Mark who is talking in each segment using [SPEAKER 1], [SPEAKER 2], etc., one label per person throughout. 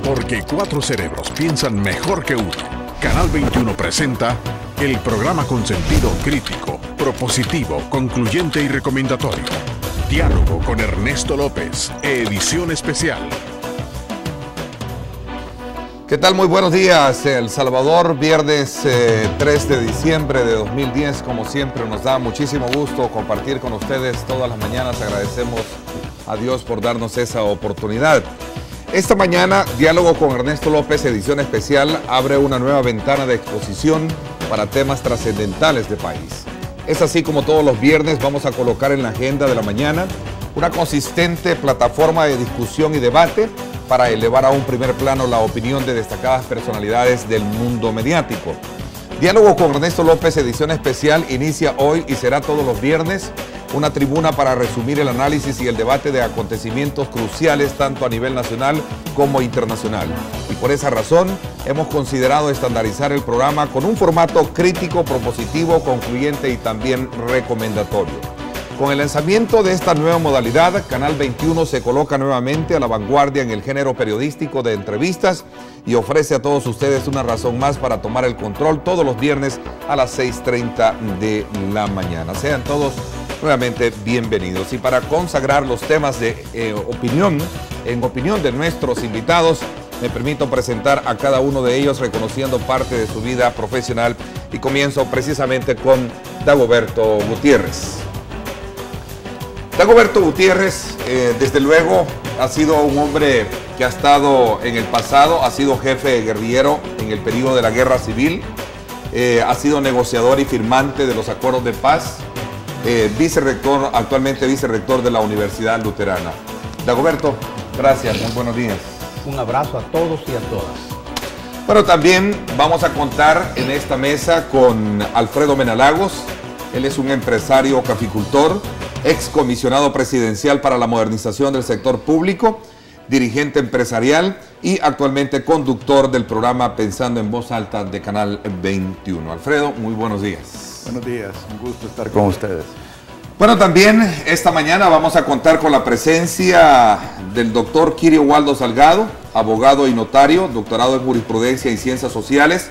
[SPEAKER 1] Porque cuatro cerebros piensan mejor que uno. Canal 21 presenta el programa con sentido crítico, propositivo, concluyente y recomendatorio. Diálogo con Ernesto López, edición especial.
[SPEAKER 2] ¿Qué tal? Muy buenos días, El Salvador, viernes 3 de diciembre de 2010. Como siempre, nos da muchísimo gusto compartir con ustedes todas las mañanas. Agradecemos a Dios por darnos esa oportunidad. Esta mañana, Diálogo con Ernesto López, edición especial, abre una nueva ventana de exposición para temas trascendentales del país. Es así como todos los viernes vamos a colocar en la agenda de la mañana una consistente plataforma de discusión y debate para elevar a un primer plano la opinión de destacadas personalidades del mundo mediático. Diálogo con Ernesto López, edición especial, inicia hoy y será todos los viernes una tribuna para resumir el análisis y el debate de acontecimientos cruciales tanto a nivel nacional como internacional. Y por esa razón hemos considerado estandarizar el programa con un formato crítico, propositivo, concluyente y también recomendatorio. Con el lanzamiento de esta nueva modalidad, Canal 21 se coloca nuevamente a la vanguardia en el género periodístico de entrevistas y ofrece a todos ustedes una razón más para tomar el control todos los viernes a las 6:30 de la mañana. Sean todos nuevamente bienvenidos. Y para consagrar los temas de opinión de nuestros invitados, me permito presentar a cada uno de ellos reconociendo parte de su vida profesional y comienzo precisamente con Dagoberto Gutiérrez. Dagoberto Gutiérrez, desde luego, ha sido un hombre que ha estado en el pasado, ha sido jefe guerrillero en el periodo de la Guerra Civil, ha sido negociador y firmante de los acuerdos de paz, vicerrector, actualmente vicerrector de la Universidad Luterana. Dagoberto, gracias, muy buenos días.
[SPEAKER 3] Un abrazo a todos y a todas.
[SPEAKER 2] Bueno, también vamos a contar en esta mesa con Alfredo Menalagos. Él es un empresario caficultor, excomisionado presidencial para la modernización del sector público, dirigente empresarial y actualmente conductor del programa Pensando en Voz Alta de Canal 21. Alfredo, muy buenos días.
[SPEAKER 4] Buenos días, un gusto estar con ustedes.
[SPEAKER 2] Bueno, también esta mañana vamos a contar con la presencia del doctor Kirio Waldo Salgado, abogado y notario, doctorado en jurisprudencia y ciencias sociales,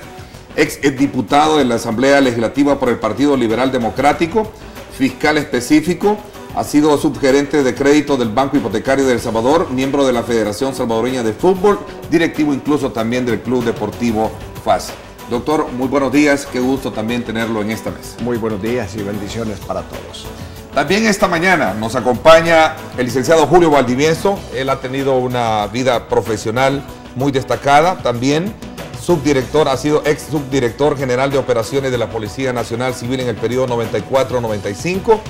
[SPEAKER 2] ex diputado de la Asamblea Legislativa por el Partido Liberal Democrático, fiscal específico, ha sido subgerente de crédito del Banco Hipotecario de El Salvador, miembro de la Federación Salvadoreña de Fútbol, directivo incluso también del Club Deportivo FAS. Doctor, muy buenos días, qué gusto también tenerlo en esta mesa.
[SPEAKER 3] Muy buenos días y bendiciones para todos.
[SPEAKER 2] También esta mañana nos acompaña el licenciado Julio Valdivieso. Él ha tenido una vida profesional muy destacada también. Subdirector, ha sido ex subdirector general de operaciones de la Policía Nacional Civil en el periodo 94-95,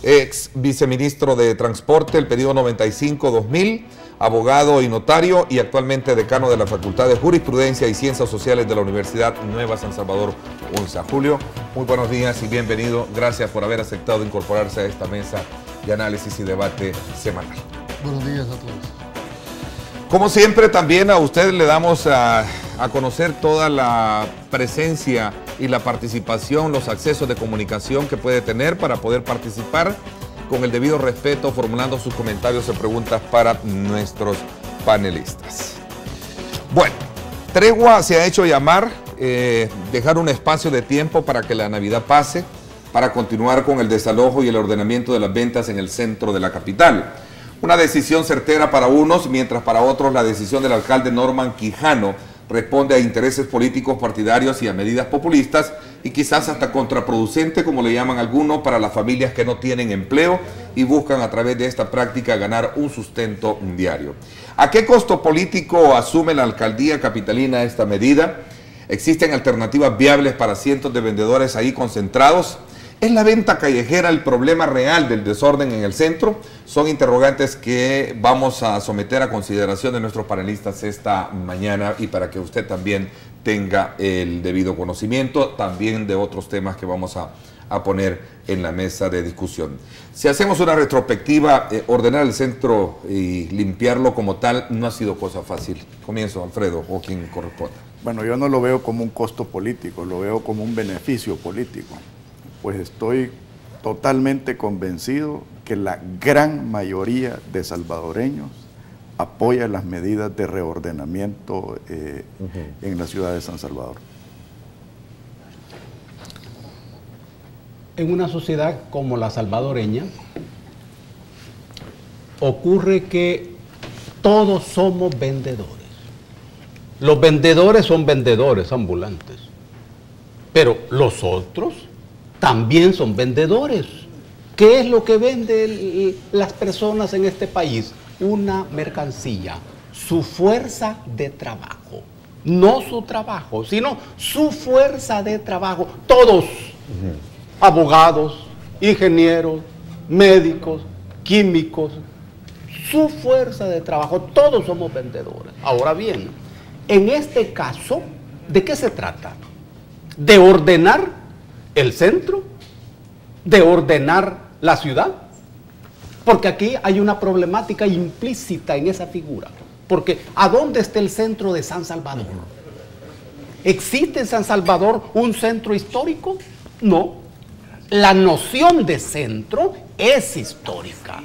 [SPEAKER 2] ex viceministro de Transporte el periodo 95-2000, abogado y notario y actualmente decano de la Facultad de Jurisprudencia y Ciencias Sociales de la Universidad Nueva San Salvador UNSA. Julio, muy buenos días y bienvenido. Gracias por haber aceptado incorporarse a esta mesa de análisis y debate semanal.
[SPEAKER 5] Buenos días a todos.
[SPEAKER 2] Como siempre, también a ustedes le damos a conocer toda la presencia y la participación, los accesos de comunicación que puede tener para poder participar con el debido respeto, formulando sus comentarios y preguntas para nuestros panelistas. Bueno, tregua se ha hecho llamar, dejar un espacio de tiempo para que la Navidad pase, para continuar con el desalojo y el ordenamiento de las ventas en el centro de la capital. Una decisión certera para unos, mientras para otros la decisión del alcalde Norman Quijano responde a intereses políticos partidarios y a medidas populistas y quizás hasta contraproducente, como le llaman algunos, para las familias que no tienen empleo y buscan a través de esta práctica ganar un sustento diario. ¿A qué costo político asume la alcaldía capitalina esta medida? ¿Existen alternativas viables para cientos de vendedores ahí concentrados? ¿Es la venta callejera el problema real del desorden en el centro? Son interrogantes que vamos a someter a consideración de nuestros panelistas esta mañana y para que usted también tenga el debido conocimiento, también de otros temas que vamos a poner en la mesa de discusión. Si hacemos una retrospectiva, ordenar el centro y limpiarlo como tal no ha sido cosa fácil. Comienzo, Alfredo, o quien corresponda.
[SPEAKER 4] Bueno, yo no lo veo como un costo político, lo veo como un beneficio político. Pues estoy totalmente convencido que la gran mayoría de salvadoreños apoya las medidas de reordenamiento en la ciudad de San Salvador.
[SPEAKER 3] En una sociedad como la salvadoreña, ocurre que todos somos vendedores. Los vendedores son vendedores ambulantes, pero los otros también son vendedores. ¿Qué es lo que venden las personas en este país? Una mercancía, su fuerza de trabajo. No su trabajo, sino su fuerza de trabajo. Todos, abogados, ingenieros, médicos, químicos, su fuerza de trabajo, todos somos vendedores. Ahora bien, en este caso, ¿de qué se trata? ¿De ordenar el centro? ¿De ordenar la ciudad? Porque aquí hay una problemática implícita en esa figura. Porque ¿a dónde está el centro de San Salvador? ¿Existe en San Salvador un centro histórico? No. La noción de centro es histórica.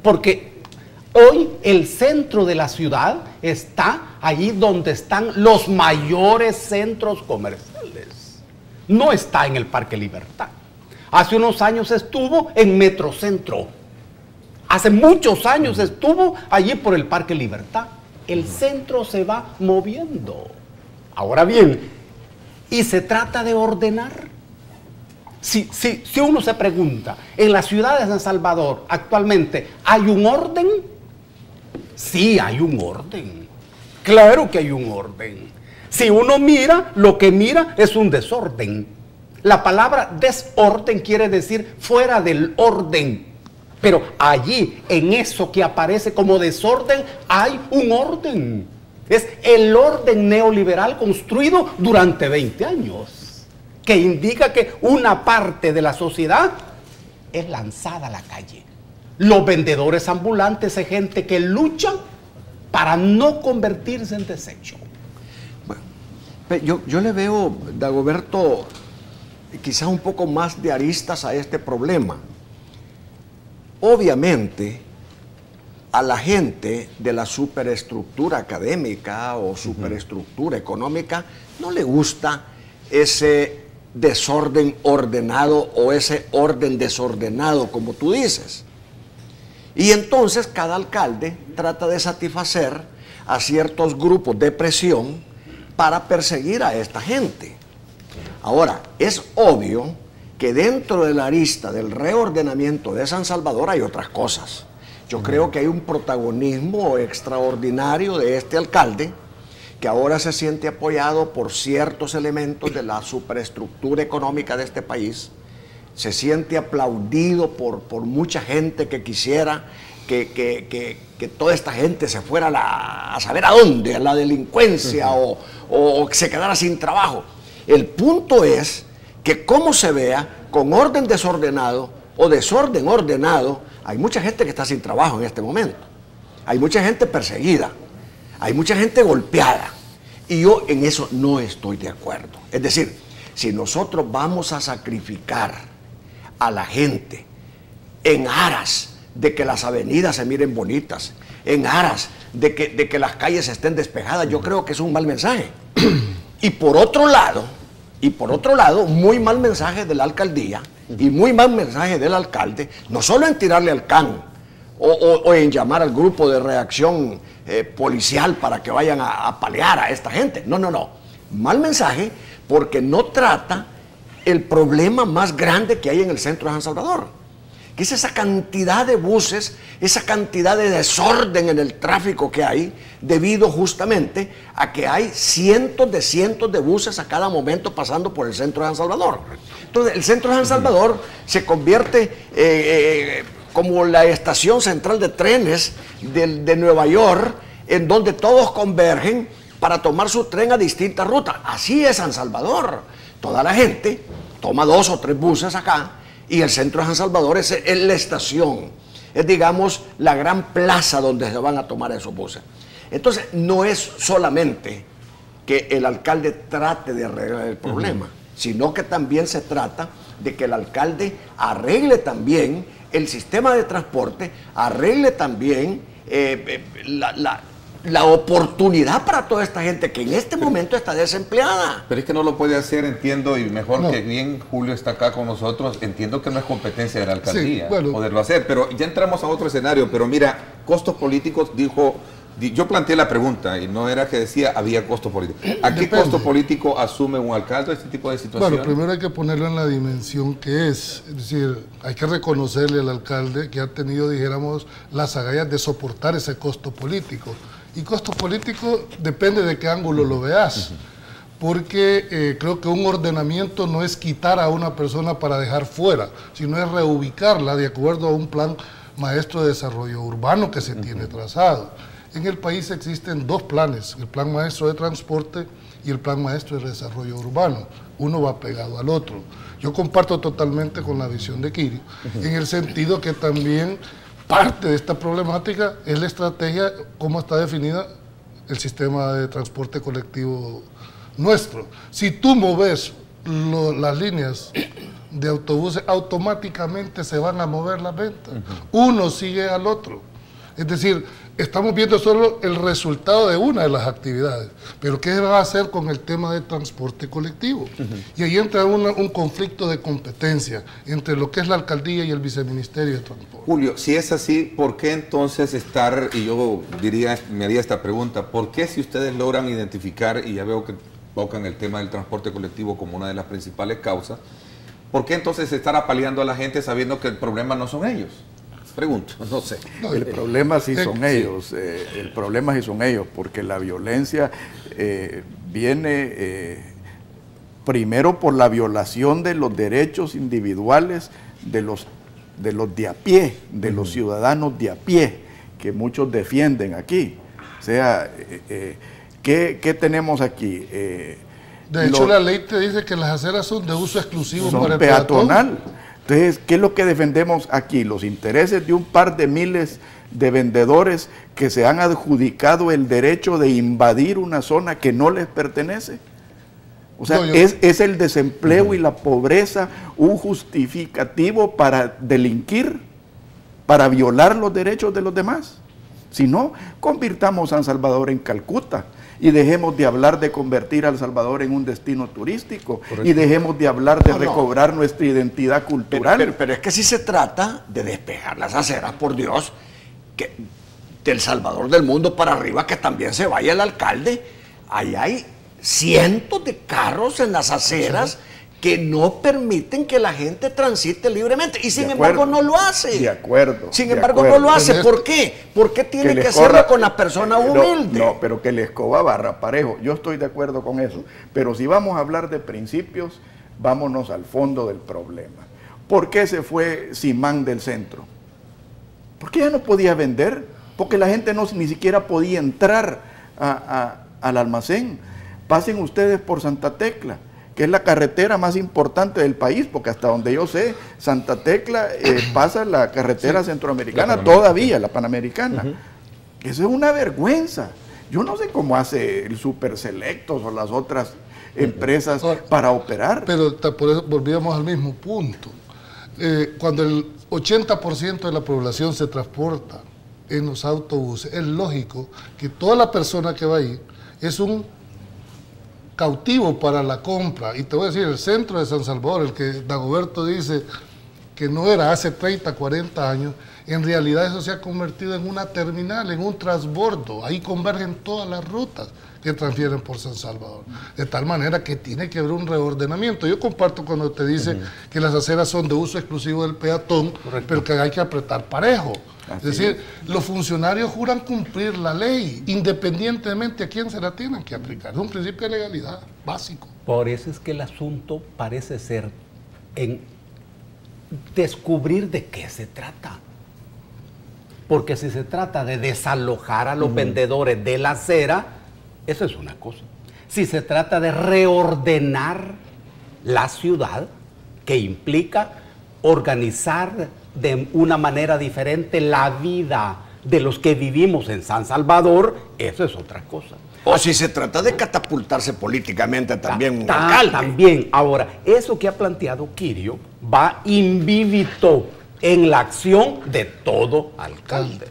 [SPEAKER 3] Porque hoy el centro de la ciudad está allí donde están los mayores centros comerciales. No está en el Parque Libertad. Hace unos años estuvo en Metrocentro. Hace muchos años estuvo allí por el Parque Libertad. El centro se va moviendo. Ahora bien, y se trata de ordenar. Si uno se pregunta, ¿en la ciudad de San Salvador actualmente hay un orden? Sí, hay un orden. Claro que hay un orden. Si uno mira, lo que mira es un desorden. La palabra desorden quiere decir fuera del orden. Pero allí, en eso que aparece como desorden, hay un orden. Es el orden neoliberal construido durante 20 años, que indica que una parte de la sociedad es lanzada a la calle. Los vendedores ambulantes es gente que lucha para no convertirse en desecho.
[SPEAKER 5] Bueno, yo le veo, Dagoberto, quizás un poco más de aristas a este problema. Obviamente, a la gente de la superestructura académica o superestructura económica no le gusta ese desorden ordenado o ese orden desordenado, como tú dices. Y entonces cada alcalde trata de satisfacer a ciertos grupos de presión para perseguir a esta gente. Ahora, es obvio que dentro de la arista del reordenamiento de San Salvador hay otras cosas. Yo creo que hay un protagonismo extraordinario de este alcalde, que ahora se siente apoyado por ciertos elementos de la superestructura económica de este país, se siente aplaudido por mucha gente que quisiera que toda esta gente se fuera a saber a dónde, a la delincuencia o que se quedara sin trabajo. El punto es que como se vea, con orden desordenado o desorden ordenado, hay mucha gente que está sin trabajo en este momento. Hay mucha gente perseguida. Hay mucha gente golpeada. Y yo en eso no estoy de acuerdo. Es decir, si nosotros vamos a sacrificar a la gente en aras de que las avenidas se miren bonitas, en aras de que las calles estén despejadas, yo creo que es un mal mensaje. Y por otro lado, muy mal mensaje de la alcaldía y muy mal mensaje del alcalde, no solo en tirarle al can o en llamar al grupo de reacción policial para que vayan a apalear a esta gente. No. Mal mensaje porque no trata el problema más grande que hay en el centro de San Salvador, que es esa cantidad de buses, esa cantidad de desorden en el tráfico que hay, debido justamente a que hay cientos de buses a cada momento pasando por el centro de San Salvador. Entonces, el centro de San Salvador se convierte como la estación central de trenes de Nueva York, en donde todos convergen para tomar su tren a distintas rutas. Así es San Salvador. Toda la gente toma 2 o 3 buses acá, y el centro de San Salvador es la estación, es, digamos, la gran plaza donde se van a tomar esos buses. Entonces, no es solamente que el alcalde trate de arreglar el problema, sino que también se trata de que el alcalde arregle también el sistema de transporte, arregle también la oportunidad para toda esta gente que en este momento está desempleada.
[SPEAKER 2] Pero es que no lo puede hacer, entiendo, y mejor que bien Julio está acá con nosotros, entiendo que no es competencia de la alcaldía poderlo hacer, pero ya entramos a otro escenario. Pero mira, costos políticos, yo planteé la pregunta y no era que decía había costo político. ¿A qué costo político asume un alcalde este tipo de situaciones?
[SPEAKER 6] Bueno, primero hay que ponerlo en la dimensión que es decir, hay que reconocerle al alcalde que ha tenido, dijéramos, las agallas de soportar ese costo político. Y costo político depende de qué ángulo lo veas, porque creo que un ordenamiento no es quitar a una persona para dejar fuera, sino es reubicarla de acuerdo a un plan maestro de desarrollo urbano que se tiene trazado. En el país existen dos planes, el plan maestro de transporte y el plan maestro de desarrollo urbano. Uno va pegado al otro. Yo comparto totalmente con la visión de Kirio, en el sentido que también parte de esta problemática es la estrategia, cómo está definida el sistema de transporte colectivo nuestro. Si tú moves las líneas de autobuses, automáticamente se van a mover las ventas. Uno sigue al otro. Es decir, estamos viendo solo el resultado de una de las actividades, pero ¿qué se va a hacer con el tema de transporte colectivo? Y ahí entra un conflicto de competencia entre lo que es la alcaldía y el viceministerio de transporte.
[SPEAKER 2] Julio, si es así, ¿por qué entonces y yo me haría esta pregunta, ¿por qué si ustedes logran identificar, y ya veo que tocan el tema del transporte colectivo como una de las principales causas, ¿por qué entonces estar apaleando a la gente sabiendo que el problema no son ellos? Pregunto, no sé.
[SPEAKER 4] El problema sí son ellos, el problema sí son ellos, porque la violencia viene primero por la violación de los derechos individuales de los de a pie, de los ciudadanos de a pie, que muchos defienden aquí. O sea, ¿qué tenemos aquí?
[SPEAKER 6] De hecho, la ley te dice que las aceras son de uso exclusivo para el
[SPEAKER 4] peatonal. Entonces, ¿qué es lo que defendemos aquí? Los intereses de un par de miles de vendedores que se han adjudicado el derecho de invadir una zona que no les pertenece. O sea, es el desempleo y la pobreza un justificativo para delinquir, para violar los derechos de los demás. Si no, convirtamos a San Salvador en Calcuta y dejemos de hablar de convertir a El Salvador en un destino turístico. Correcto. Y dejemos de hablar de recobrar nuestra identidad cultural.
[SPEAKER 5] Pero es que si se trata de despejar las aceras, por Dios, que del Salvador del mundo para arriba, que también se vaya el alcalde. Ahí hay cientos de carros en las aceras que no permiten que la gente transite libremente y sin embargo no lo hace.
[SPEAKER 4] De acuerdo.
[SPEAKER 5] Sin embargo no lo hace. ¿Por qué? ¿Por qué tiene que hacerlo con la persona humilde?
[SPEAKER 4] No, pero que la escoba barra parejo. Yo estoy de acuerdo con eso. Pero si vamos a hablar de principios, vámonos al fondo del problema. ¿Por qué se fue Simán del centro? Porque ya no podía vender. Porque la gente ni siquiera podía entrar al almacén. Pasen ustedes por Santa Tecla, que es la carretera más importante del país, porque hasta donde yo sé, Santa Tecla pasa la carretera centroamericana todavía, la panamericana. Eso es una vergüenza. Yo no sé cómo hace el Super Selectos o las otras empresas para operar.
[SPEAKER 6] Pero por eso volvíamos al mismo punto. Cuando el 80% de la población se transporta en los autobuses, es lógico que toda la persona que va ahí es un cautivo para la compra. Y te voy a decir, el centro de San Salvador, el que Dagoberto dice que no era hace 30, 40 años, en realidad eso se ha convertido en una terminal, en un transbordo. Ahí convergen todas las rutas que transfieren por San Salvador. De tal manera que tiene que haber un reordenamiento. Yo comparto cuando te dice que las aceras son de uso exclusivo del peatón, pero que hay que apretar parejo. Es decir, los funcionarios juran cumplir la ley, independientemente a quién se la tienen que aplicar. Es un principio de legalidad básico.
[SPEAKER 3] Por eso es que el asunto parece ser en descubrir de qué se trata. Porque si se trata de desalojar a los vendedores de la acera, eso es una cosa. Si se trata de reordenar la ciudad, que implica organizar de una manera diferente la vida de los que vivimos en San Salvador, eso es otra cosa.
[SPEAKER 5] O si se trata de catapultarse políticamente también un alcalde.
[SPEAKER 3] También. Ahora, eso que ha planteado Kirio va invívito en la acción de todo alcalde.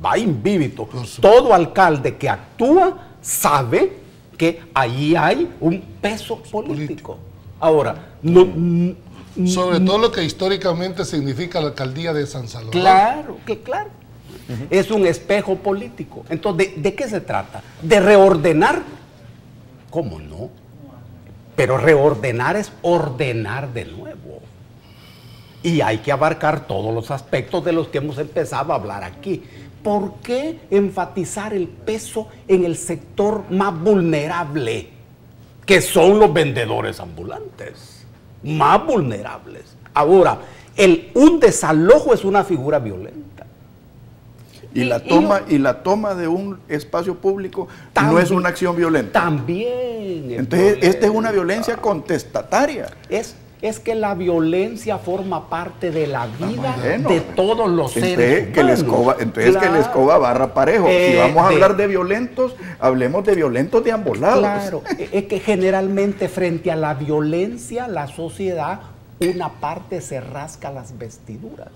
[SPEAKER 3] va in vivito. Todo alcalde que actúa sabe que ahí hay un peso político. Ahora,
[SPEAKER 6] sobre todo lo que históricamente significa la alcaldía de San Salvador.
[SPEAKER 3] Claro, claro. Es un espejo político. Entonces, ¿de qué se trata? ¿De reordenar? ¿Cómo no? Pero reordenar es ordenar de nuevo. Y hay que abarcar todos los aspectos de los que hemos empezado a hablar aquí. ¿Por qué enfatizar el peso en el sector más vulnerable, que son los vendedores ambulantes? Más vulnerables. Ahora, un desalojo es una figura violenta.
[SPEAKER 4] Y la toma de un espacio público no es una acción violenta.
[SPEAKER 3] También.
[SPEAKER 4] Entonces, esta es una violencia contestataria.
[SPEAKER 3] Es que la violencia forma parte de la vida de todos los seres humanos.
[SPEAKER 4] Entonces, que la escoba barra parejo. Si vamos a hablar de violentos, hablemos de violentos de ambos lados.
[SPEAKER 3] Claro, es que generalmente frente a la violencia, la sociedad, una parte se rasca las vestiduras.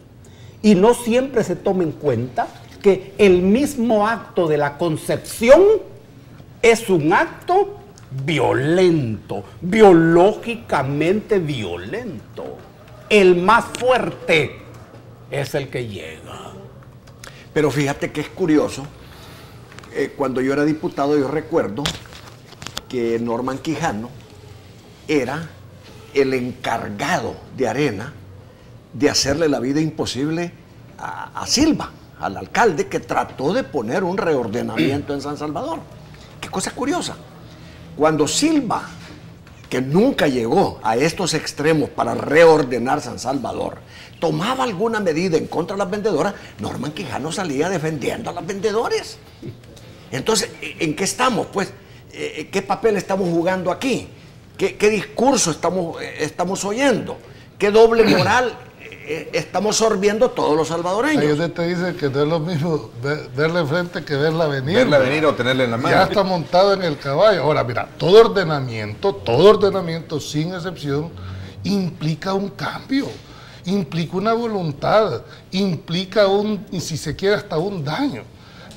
[SPEAKER 3] Y no siempre se toma en cuenta que el mismo acto de la concepción es un acto violento, biológicamente violento. El más fuerte es el que llega.
[SPEAKER 5] Pero fíjate que es curioso, cuando yo era diputado yo recuerdo que Norman Quijano era el encargado de Arena de hacerle la vida imposible a Silva, al alcalde, que trató de poner un reordenamiento en San Salvador. Qué cosa curiosa. Cuando Silva, que nunca llegó a estos extremos para reordenar San Salvador, tomaba alguna medida en contra de las vendedoras, Norman Quijano salía defendiendo a los vendedores. Entonces, ¿en qué estamos? Pues, ¿qué papel estamos jugando aquí? ¿Qué discurso estamos oyendo? ¿Qué doble moral estamos sorbiendo todos los salvadoreños?
[SPEAKER 6] Ahí usted te dice que no es lo mismo verla enfrente que verla venir.
[SPEAKER 2] Verla venir o tenerla en la mano.
[SPEAKER 6] Ya está montado en el caballo. Ahora, mira, todo ordenamiento, sin excepción, implica un cambio, implica una voluntad, implica y si se quiere, hasta un daño.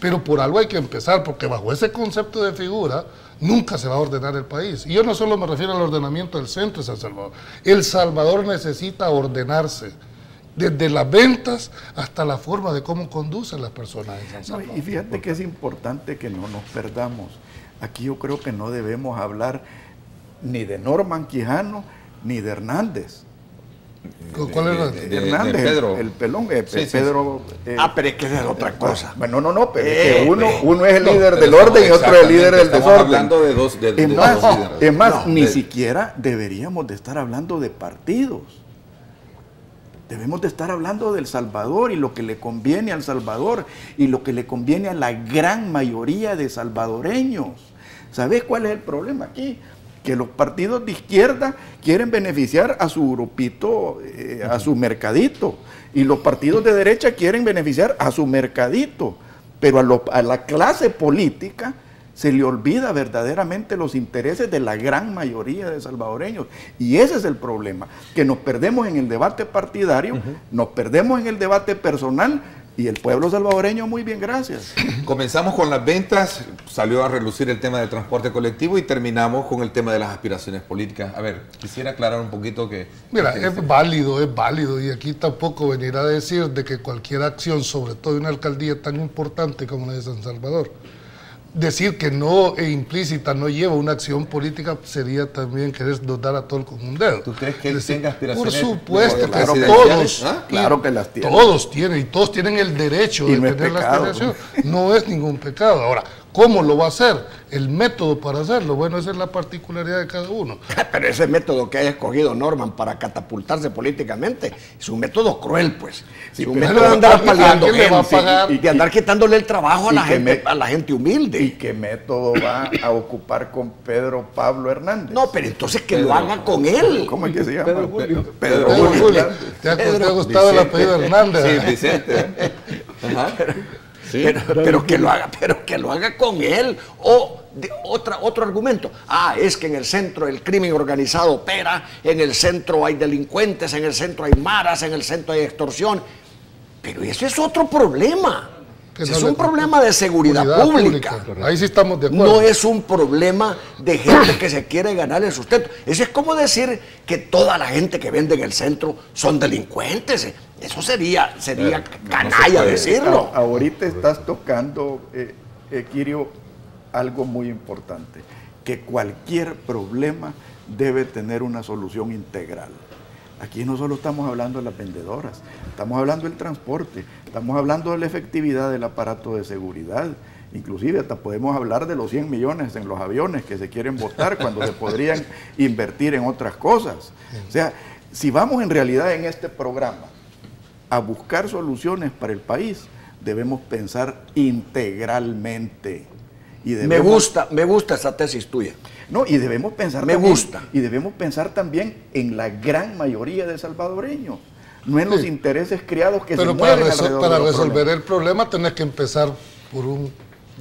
[SPEAKER 6] Pero por algo hay que empezar, porque bajo ese concepto de figura nunca se va a ordenar el país. Y yo no solo me refiero al ordenamiento del centro de San Salvador. El Salvador necesita ordenarse, desde las ventas hasta la forma de cómo conducen las personas en San Salvador.
[SPEAKER 4] Y fíjate que es importante que no nos perdamos. Aquí yo creo que no debemos hablar ni de Norman Quijano ni de Hernández.
[SPEAKER 6] ¿Cuál era?
[SPEAKER 4] Hernández,
[SPEAKER 2] Pedro.
[SPEAKER 4] el pelón,
[SPEAKER 2] Sí,
[SPEAKER 4] Pedro.
[SPEAKER 5] Pero es que esa es otra cosa.
[SPEAKER 4] Bueno, no, pero es que uno es el líder del orden y otro es el líder del
[SPEAKER 2] Estamos
[SPEAKER 4] desorden.
[SPEAKER 2] hablando de dos líderes.
[SPEAKER 4] Es más, ni siquiera deberíamos de estar hablando de partidos. Debemos de estar hablando del Salvador y lo que le conviene al Salvador y lo que le conviene a la gran mayoría de salvadoreños. ¿Sabes cuál es el problema aquí? Que los partidos de izquierda quieren beneficiar a su grupito, a su mercadito, y los partidos de derecha quieren beneficiar a su mercadito, pero a la clase política se le olvida verdaderamente los intereses de la gran mayoría de salvadoreños, y ese es el problema, que nos perdemos en el debate partidario, nos perdemos en el debate personal, y el pueblo salvadoreño, muy bien, gracias.
[SPEAKER 2] Comenzamos con las ventas, salió a relucir el tema del transporte colectivo y terminamos con el tema de las aspiraciones políticas. A ver, quisiera aclarar un poquito que...
[SPEAKER 6] Mira, es válido, y aquí tampoco venir a decir de que cualquier acción, sobre todo de una alcaldía tan importante como la de San Salvador, decir que no e implícita no lleva una acción política sería también querer dar a todo con un dedo.
[SPEAKER 2] ¿Tú crees que él tenga aspiraciones?
[SPEAKER 6] Por supuesto,
[SPEAKER 4] Claro que
[SPEAKER 6] todos,
[SPEAKER 4] claro que las tienen.
[SPEAKER 6] Todos tienen, y todos tienen el derecho
[SPEAKER 4] Y
[SPEAKER 6] de
[SPEAKER 4] no es
[SPEAKER 6] tener la
[SPEAKER 4] pecado.
[SPEAKER 6] aspiración. No es ningún pecado. Ahora, ¿cómo lo va a hacer? El método para hacerlo, bueno, esa es la particularidad de cada uno.
[SPEAKER 5] Pero ese método que haya escogido Norman para catapultarse políticamente es un método cruel, pues. Es un método de andar apaleando
[SPEAKER 6] ¿alguien le va a
[SPEAKER 5] gente
[SPEAKER 6] pagar?
[SPEAKER 5] y de andar quitándole el trabajo a
[SPEAKER 4] Y
[SPEAKER 5] la
[SPEAKER 4] que
[SPEAKER 5] gente, a la gente humilde.
[SPEAKER 4] ¿Y qué método va a ocupar con Pedro Pablo Hernández?
[SPEAKER 5] No, pero entonces que lo haga con él.
[SPEAKER 4] ¿Cómo es que se llama?
[SPEAKER 3] Pedro Julio.
[SPEAKER 4] Pedro
[SPEAKER 6] Pedro
[SPEAKER 4] Julio.
[SPEAKER 6] Julio, ¿te ha gustado el apellido Hernández?
[SPEAKER 2] Sí, Vicente. Ajá. Sí.
[SPEAKER 5] Pero que lo haga con él. O otro argumento. Es que en el centro el crimen organizado opera, en el centro hay delincuentes, en el centro hay maras, en el centro hay extorsión. Pero ese es otro problema. Es un problema de seguridad pública.
[SPEAKER 6] Ahí sí estamos de acuerdo.
[SPEAKER 5] No es un problema de gente que se quiere ganar el sustento. Eso es como decir que toda la gente que vende en el centro son delincuentes. Eso sería canalla decirlo.
[SPEAKER 4] Ahorita estás tocando, Quirio, algo muy importante, que cualquier problema debe tener una solución integral. Aquí no solo estamos hablando de las vendedoras, estamos hablando del transporte, estamos hablando de la efectividad del aparato de seguridad, inclusive hasta podemos hablar de los 100 millones en los aviones que se quieren botar cuando se podrían invertir en otras cosas. O sea, si vamos en realidad en este programa a buscar soluciones para el país, debemos pensar integralmente. Y debemos,
[SPEAKER 5] me gusta esa tesis tuya.
[SPEAKER 4] No, y debemos pensar y debemos pensar también en la gran mayoría de salvadoreños, no en los intereses creados que se mueven alrededor
[SPEAKER 6] para
[SPEAKER 4] de los
[SPEAKER 6] resolver
[SPEAKER 4] problemas.
[SPEAKER 6] el problema tenés que empezar por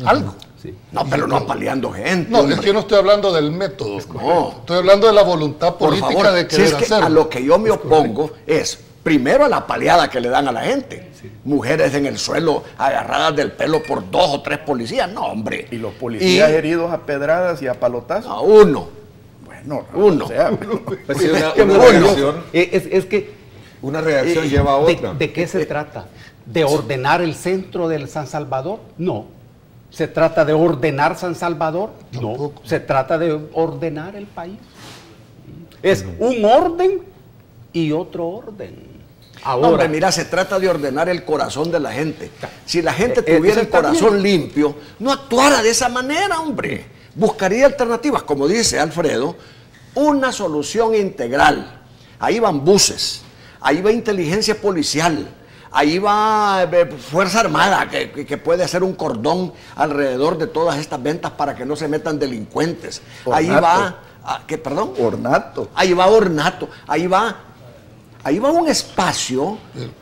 [SPEAKER 6] algo.
[SPEAKER 3] Sí.
[SPEAKER 5] No, pero no apaleando gente.
[SPEAKER 6] No,
[SPEAKER 5] hombre.
[SPEAKER 6] es que yo no estoy hablando del método.
[SPEAKER 5] No.
[SPEAKER 6] Estoy hablando de la voluntad
[SPEAKER 5] Por
[SPEAKER 6] política
[SPEAKER 5] favor,
[SPEAKER 6] de querer
[SPEAKER 5] si es que
[SPEAKER 6] hacerlo.
[SPEAKER 5] a lo que yo me opongo es, primero, a la paleada que le dan a la gente. Sí. Mujeres en el suelo agarradas del pelo por 2 o 3 policías. No, hombre.
[SPEAKER 4] Y los policías heridos a pedradas y a palotazos.
[SPEAKER 5] No, uno.
[SPEAKER 4] Bueno,
[SPEAKER 5] uno.
[SPEAKER 4] O sea,
[SPEAKER 2] Pues sí, una reacción,
[SPEAKER 3] Es que
[SPEAKER 2] una reacción lleva a otra.
[SPEAKER 3] ¿De qué se trata? ¿De ordenar el centro del San Salvador? No. ¿Se trata de ordenar San Salvador? No.
[SPEAKER 6] Tampoco.
[SPEAKER 3] Se trata de ordenar el país. Es un orden y otro orden. Ahora,
[SPEAKER 5] No, hombre, mira, se trata de ordenar el corazón de la gente. Si la gente tuviera el corazón limpio, no actuara de esa manera, hombre. Buscaría alternativas, como dice Alfredo, una solución integral. Ahí van buses, ahí va inteligencia policial, ahí va Fuerza Armada, que puede hacer un cordón alrededor de todas estas ventas para que no se metan delincuentes.
[SPEAKER 4] Ornato.
[SPEAKER 5] Ahí va, ¿qué, perdón?
[SPEAKER 4] Ornato.
[SPEAKER 5] Ahí va ornato, ahí va un espacio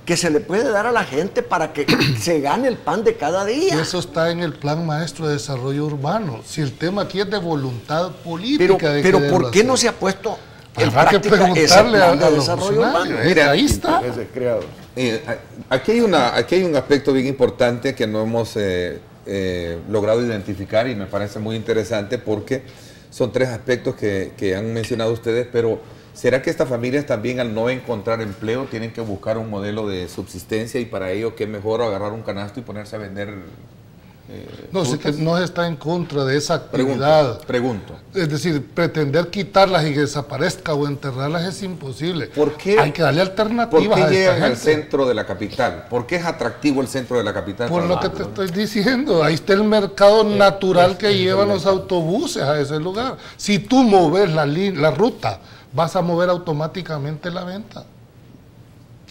[SPEAKER 5] que se le puede dar a la gente para que se gane el pan de cada día.
[SPEAKER 6] Eso está en el Plan Maestro de Desarrollo Urbano. Si el tema aquí es de voluntad política.
[SPEAKER 5] Pero ¿por qué no se ha puesto en
[SPEAKER 6] Habrá que
[SPEAKER 5] práctica ese
[SPEAKER 6] preguntarle
[SPEAKER 5] plan de
[SPEAKER 6] a los
[SPEAKER 5] desarrollo urbano?
[SPEAKER 6] funcionarios.
[SPEAKER 2] Mira,
[SPEAKER 6] Ahí está.
[SPEAKER 4] Intereses creados.
[SPEAKER 2] Aquí hay un aspecto bien importante que no hemos logrado identificar y me parece muy interesante porque son 3 aspectos que han mencionado ustedes, pero ¿será que estas familias también al no encontrar empleo tienen que buscar un modelo de subsistencia y para ello qué mejor agarrar un canasto y ponerse a vender?
[SPEAKER 6] No, si que no está en contra de esa actividad.
[SPEAKER 2] Pregunto.
[SPEAKER 6] Es decir, pretender quitarlas y que desaparezca o enterrarlas es imposible.
[SPEAKER 2] ¿Por qué?
[SPEAKER 6] Hay que darle alternativas
[SPEAKER 2] ¿Por qué
[SPEAKER 6] a esta
[SPEAKER 2] llegan al
[SPEAKER 6] gente.
[SPEAKER 2] centro de la capital? ¿Por qué es atractivo el centro de la capital?
[SPEAKER 6] Por lo que te estoy diciendo, ahí está el mercado natural que llevan los autobuses a ese lugar. Si tú moves la ruta, vas a mover automáticamente la venta.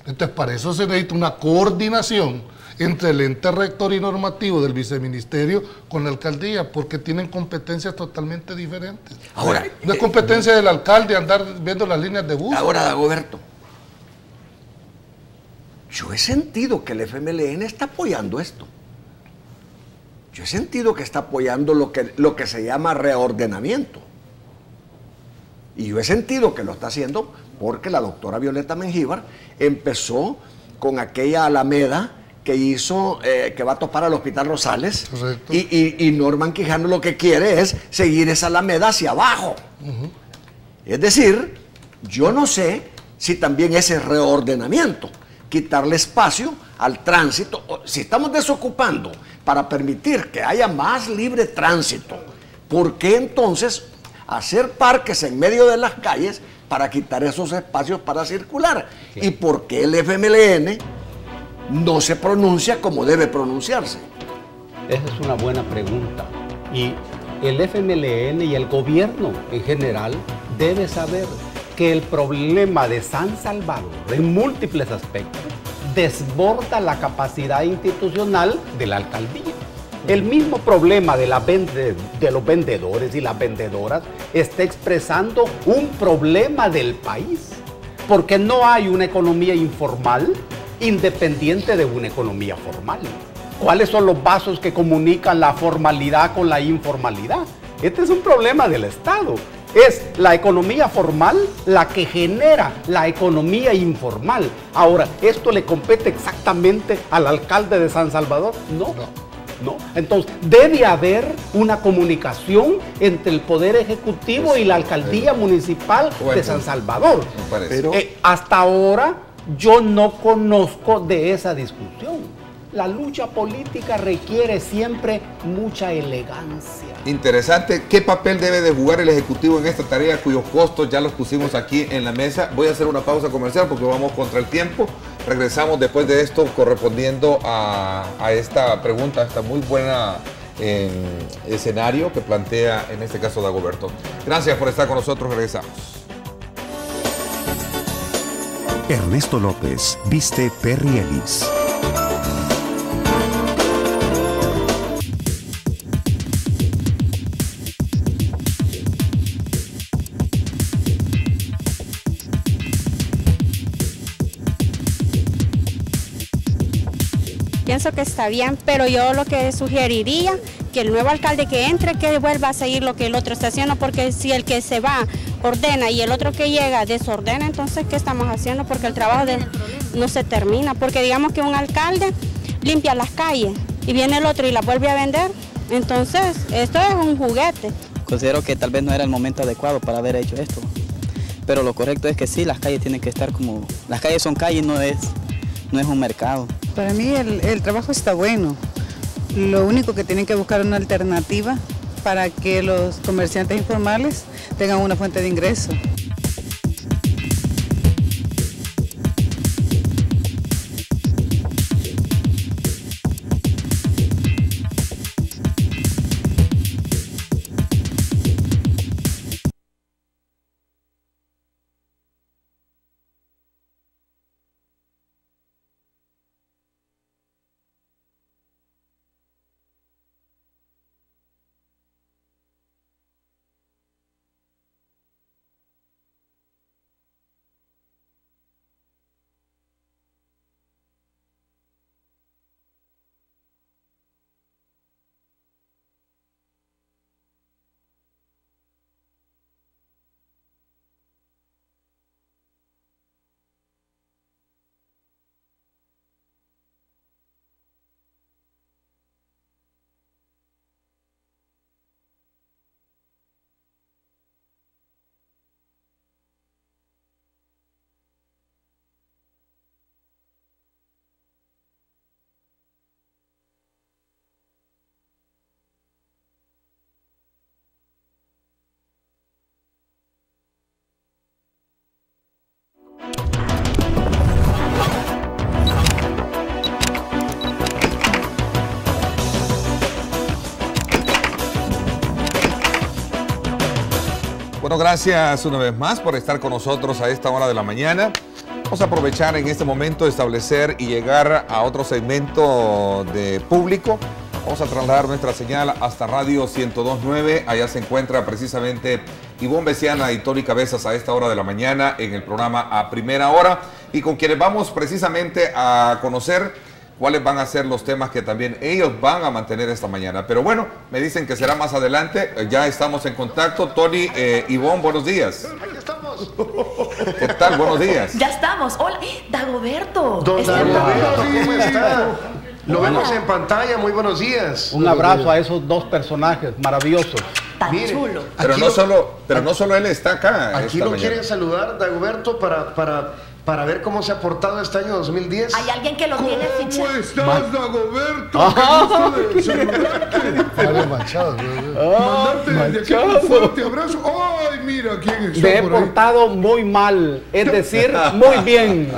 [SPEAKER 6] Entonces, para eso se necesita una coordinación entre el ente rector y normativo del viceministerio con la alcaldía, porque tienen competencias totalmente diferentes.
[SPEAKER 5] Ahora,
[SPEAKER 6] no es competencia del alcalde andar viendo las líneas de bus.
[SPEAKER 5] Ahora, Dagoberto, yo he sentido que el FMLN está apoyando esto. Yo he sentido que está apoyando lo que se llama reordenamiento. Y yo he sentido que lo está haciendo porque la doctora Violeta Mengíbar empezó con aquella Alameda que hizo, que va a topar al Hospital Rosales.
[SPEAKER 6] Correcto.
[SPEAKER 5] Y Norman Quijano lo que quiere es seguir esa Alameda hacia abajo. Es decir, yo no sé si también ese reordenamiento, quitarle espacio al tránsito, si estamos desocupando para permitir que haya más libre tránsito, ¿por qué entonces hacer parques en medio de las calles para quitar esos espacios para circular? Sí. ¿Y por qué el FMLN no se pronuncia como debe pronunciarse?
[SPEAKER 3] Esa es una buena pregunta. Y el FMLN y el gobierno en general debe saber que el problema de San Salvador, en múltiples aspectos, desborda la capacidad institucional de la alcaldía. El mismo problema de los vendedores y las vendedoras está expresando un problema del país, porque no hay una economía informal independiente de una economía formal. ¿Cuáles son los vasos que comunican la formalidad con la informalidad? Este es un problema del Estado Es la economía formal la que genera la economía informal. Ahora, ¿esto le compete exactamente al alcalde de San Salvador? No. Entonces, debe haber una comunicación entre el Poder Ejecutivo y la Alcaldía Municipal de San Salvador. Pero hasta ahora yo no conozco de esa discusión. La lucha política requiere siempre mucha elegancia.
[SPEAKER 2] Interesante. ¿Qué papel debe de jugar el Ejecutivo en esta tarea cuyos costos ya los pusimos aquí en la mesa? Voy a hacer una pausa comercial porque vamos contra el tiempo. Regresamos después de esto correspondiendo a esta pregunta, a esta muy buena escenario que plantea en este caso Dagoberto. Gracias por estar con nosotros. Regresamos.
[SPEAKER 7] Ernesto López viste Perry Ellis.
[SPEAKER 8] Pienso que está bien, pero yo lo que sugeriría que el nuevo alcalde que entre, que vuelva a seguir lo que el otro está haciendo, porque si el que se va ordena y el otro que llega desordena, entonces ¿qué estamos haciendo? Porque el trabajo no se termina, porque digamos que un alcalde limpia las calles y viene el otro y las vuelve a vender, entonces esto es un juguete.
[SPEAKER 9] Considero que tal vez no era el momento adecuado para haber hecho esto, pero lo correcto es que sí, las calles tienen que estar como... Las calles son calles, no es un mercado.
[SPEAKER 10] Para mí el trabajo está bueno. Lo único que tienen que buscar una alternativa para que los comerciantes informales tengan una fuente de ingreso.
[SPEAKER 2] Bueno, gracias una vez más por estar con nosotros a esta hora de la mañana. Vamos a aprovechar en este momento de establecer y llegar a otro segmento de público. Vamos a trasladar nuestra señal hasta Radio 102.9. Allá se encuentra precisamente Ivonne Besiana y Tony Cabezas a esta hora de la mañana en el programa A Primera Hora, y con quienes vamos precisamente a conocer cuáles van a ser los temas que también ellos van a mantener esta mañana. Pero bueno, me dicen que será más adelante. Ya estamos en contacto. Tony, Ivonne, buenos días.
[SPEAKER 11] Aquí estamos.
[SPEAKER 2] ¿Qué tal? Buenos días.
[SPEAKER 12] Ya estamos. Hola, Dagoberto.
[SPEAKER 11] Don Dagoberto, ¿cómo está? Lo vemos en pantalla. Muy buenos días.
[SPEAKER 3] Un abrazo a esos dos personajes maravillosos.
[SPEAKER 12] Tan chulo.
[SPEAKER 2] Pero no solo él está acá.
[SPEAKER 11] Aquí lo quieren saludar, Dagoberto, para ver cómo se ha portado este año 2010.
[SPEAKER 12] Hay alguien que lo tiene fichado.
[SPEAKER 6] ¿Cómo estás, Dagoberto? ¡Qué gusto de saludarte!
[SPEAKER 11] Mario Machado.
[SPEAKER 6] Mandarte desde aquí un fuerte abrazo. ¡Ay, mira quién está
[SPEAKER 3] Me he
[SPEAKER 6] por ahí!
[SPEAKER 3] portado muy mal, es decir, muy bien.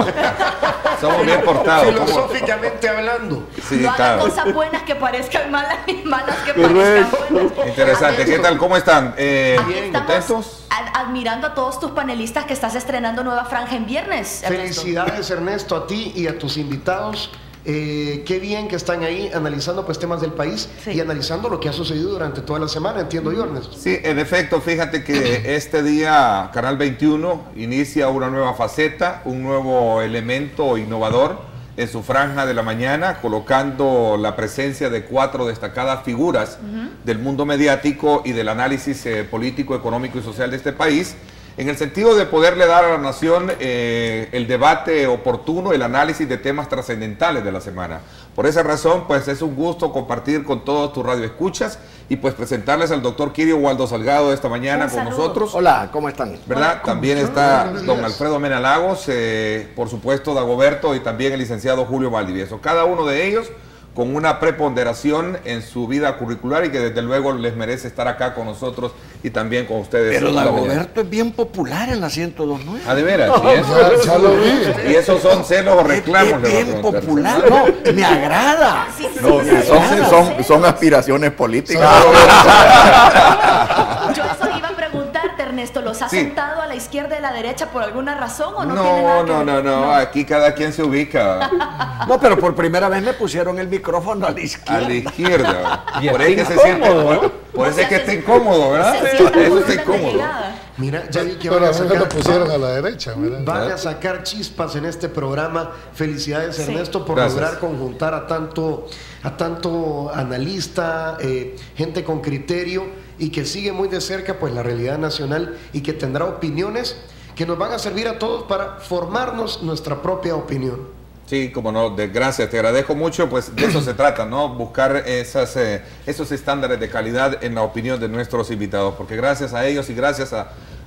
[SPEAKER 2] Somos bien portados.
[SPEAKER 11] Filosóficamente hablando.
[SPEAKER 2] Sí,
[SPEAKER 12] No hagan
[SPEAKER 2] claro.
[SPEAKER 12] cosas buenas que parezcan malas y malas que parezcan buenas.
[SPEAKER 2] Interesante. ¿Qué tal? ¿Cómo están?
[SPEAKER 12] Aquí estamos
[SPEAKER 2] ¿Contentos?
[SPEAKER 12] admirando a todos tus panelistas que estás estrenando nueva franja en viernes, Ernesto.
[SPEAKER 11] Felicidades, Ernesto, a ti y a tus invitados. Qué bien que están ahí analizando pues temas del país y analizando lo que ha sucedido durante toda la semana, entiendo yo, Ernesto.
[SPEAKER 2] Sí, en efecto, fíjate que este día Canal 21 inicia una nueva faceta, un nuevo elemento innovador en su franja de la mañana, colocando la presencia de 4 destacadas figuras del mundo mediático y del análisis político, económico y social de este país, en el sentido de poderle dar a la nación el debate oportuno, el análisis de temas trascendentales de la semana. Por esa razón, pues es un gusto compartir con todos tus radioescuchas y pues presentarles al doctor Kirio Waldo Salgado esta mañana con nosotros.
[SPEAKER 5] Hola, ¿cómo están?
[SPEAKER 2] ¿Verdad?
[SPEAKER 5] Hola,
[SPEAKER 2] también está don Alfredo Mena Lagos, por supuesto Dagoberto y también el licenciado Julio Valdivieso. Cada uno de ellos con una preponderación en su vida curricular y que desde luego les merece estar acá con nosotros y también con ustedes.
[SPEAKER 5] Pero Dagoberto es bien popular en la 102.9.
[SPEAKER 2] Ah, de veras.
[SPEAKER 6] Ya lo vi.
[SPEAKER 2] Y esos son celos o reclamos.
[SPEAKER 5] Es bien popular. No, me agrada.
[SPEAKER 4] Son aspiraciones políticas.
[SPEAKER 12] Yo eso iba a preguntarte, Ernesto, ¿los has sentado a la izquierda y a la derecha por alguna razón o no?
[SPEAKER 2] No, aquí cada quien se ubica.
[SPEAKER 5] No, pero por primera vez me pusieron el micrófono a la izquierda.
[SPEAKER 2] A la izquierda. Por eso que se siente, por eso es que está incómodo, ¿verdad? Eso está incómodo.
[SPEAKER 11] Mira, ya vi que
[SPEAKER 6] Pero
[SPEAKER 11] van a
[SPEAKER 6] a mí me
[SPEAKER 11] sacar,
[SPEAKER 6] lo pusieron a la derecha, ¿verdad?
[SPEAKER 11] van a sacar chispas en este programa. Felicidades, Ernesto, por
[SPEAKER 2] Gracias.
[SPEAKER 11] lograr conjuntar a tanto analista, gente con criterio y que sigue muy de cerca pues la realidad nacional y que tendrá opiniones que nos van a servir a todos para formarnos nuestra propia opinión.
[SPEAKER 2] Sí, como no, gracias, te agradezco mucho, pues de eso se trata, ¿no? Buscar esos estándares de calidad en la opinión de nuestros invitados, porque gracias a ellos y gracias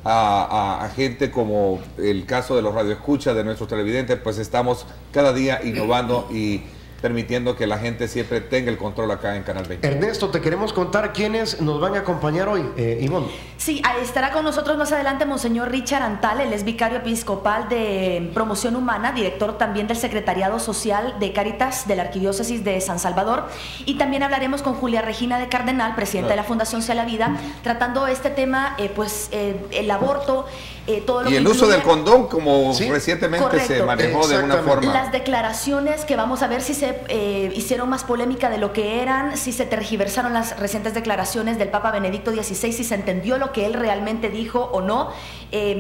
[SPEAKER 2] a gente como el caso de los radioescuchas, de nuestros televidentes, pues estamos cada día innovando y permitiendo que la gente siempre tenga el control acá en Canal 20.
[SPEAKER 11] Ernesto, te queremos contar quiénes nos van a acompañar hoy, Ivonne.
[SPEAKER 12] Sí, estará con nosotros más adelante Monseñor Richard Antal, él es vicario episcopal de Promoción Humana, director también del Secretariado Social de Cáritas de la Arquidiócesis de San Salvador, y también hablaremos con Julia Regina de Cardenal, presidenta de la Fundación Sea la Vida, tratando este tema, el aborto, todo lo
[SPEAKER 2] y
[SPEAKER 12] que
[SPEAKER 2] el uso
[SPEAKER 12] incluye...
[SPEAKER 2] del condón, como recientemente se manejó de una forma.
[SPEAKER 12] Las declaraciones que vamos a ver si se hicieron más polémica de lo que eran, si se tergiversaron las recientes declaraciones del Papa Benedicto XVI, si se entendió lo que él realmente dijo o no,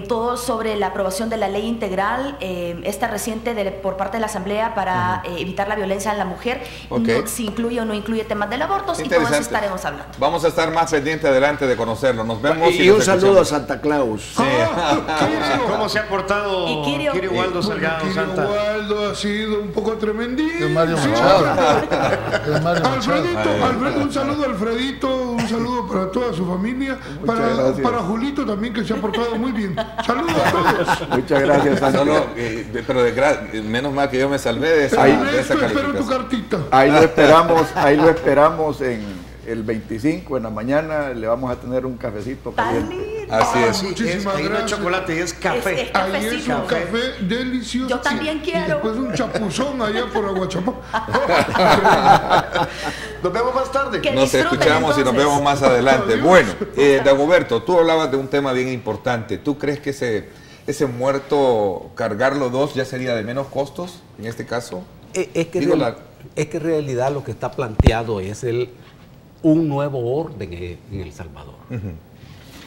[SPEAKER 12] todo sobre la aprobación de la ley integral, esta reciente por parte de la Asamblea para evitar la violencia en la mujer, si incluye o no incluye temas del aborto, y todo eso estaremos hablando.
[SPEAKER 2] Vamos a estar más pendientes adelante de conocerlo. Nos vemos.
[SPEAKER 5] Y un saludo a Santa Claus.
[SPEAKER 2] Sí.
[SPEAKER 11] ¿Cómo se ha portado Kirio Waldo Salgado, Santa?
[SPEAKER 13] Waldo ha sido un poco tremendito.
[SPEAKER 6] Es Mario Machado.
[SPEAKER 13] Alfredo, un saludo a Alfredito, un saludo para toda su familia, para Julito también, que se ha portado muy bien. Saludos a todos.
[SPEAKER 4] Muchas gracias, Santa.
[SPEAKER 2] Pero menos mal que yo me salvé de esa
[SPEAKER 13] Espero tu
[SPEAKER 2] calificación.
[SPEAKER 13] cartita.
[SPEAKER 4] Ahí lo esperamos en el 25 en la mañana, le vamos a tener un cafecito caliente.
[SPEAKER 2] Así es.
[SPEAKER 11] Ahí no es chocolate, es café.
[SPEAKER 13] Ahí es un café delicioso.
[SPEAKER 12] Yo también quiero.
[SPEAKER 13] Y después un chapuzón allá por Aguachapán.
[SPEAKER 11] Nos vemos más tarde.
[SPEAKER 2] Nos escuchamos y nos vemos más adelante. Bueno, Dagoberto, tú hablabas de un tema bien importante. ¿Tú crees que ese muerto, cargarlo dos, ya sería de menos costos en este caso?
[SPEAKER 3] Es que en realidad lo que está planteado es un nuevo orden en El Salvador.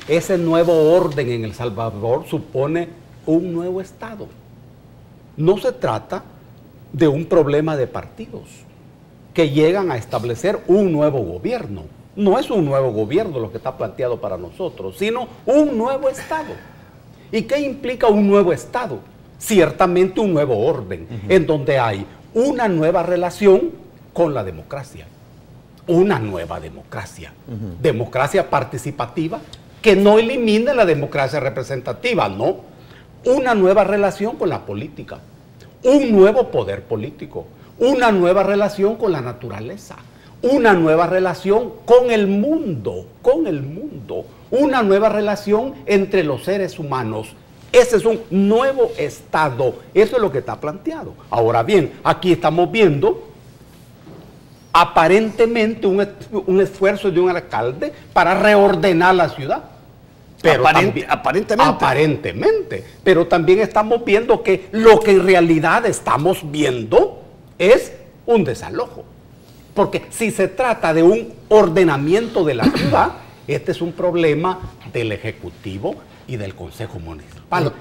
[SPEAKER 3] Ese nuevo orden en El Salvador supone un nuevo Estado. No se trata de un problema de partidos que llegan a establecer un nuevo gobierno. No es un nuevo gobierno lo que está planteado para nosotros, sino un nuevo Estado. ¿Y qué implica un nuevo Estado? Ciertamente un nuevo orden, en donde hay una nueva relación con la democracia. Una nueva democracia. Democracia participativa que no elimine la democracia representativa, no. Una nueva relación con la política. Un nuevo poder político. Una nueva relación con la naturaleza. Una nueva relación con el mundo. Una nueva relación entre los seres humanos. Ese es un nuevo Estado. Eso es lo que está planteado. Ahora bien, aquí estamos viendo aparentemente un esfuerzo de un alcalde para reordenar la ciudad. Pero aparentemente. Pero también estamos viendo que lo que en realidad estamos viendo es un desalojo. Porque si se trata de un ordenamiento de la ciudad, este es un problema del Ejecutivo y del Consejo Municipal.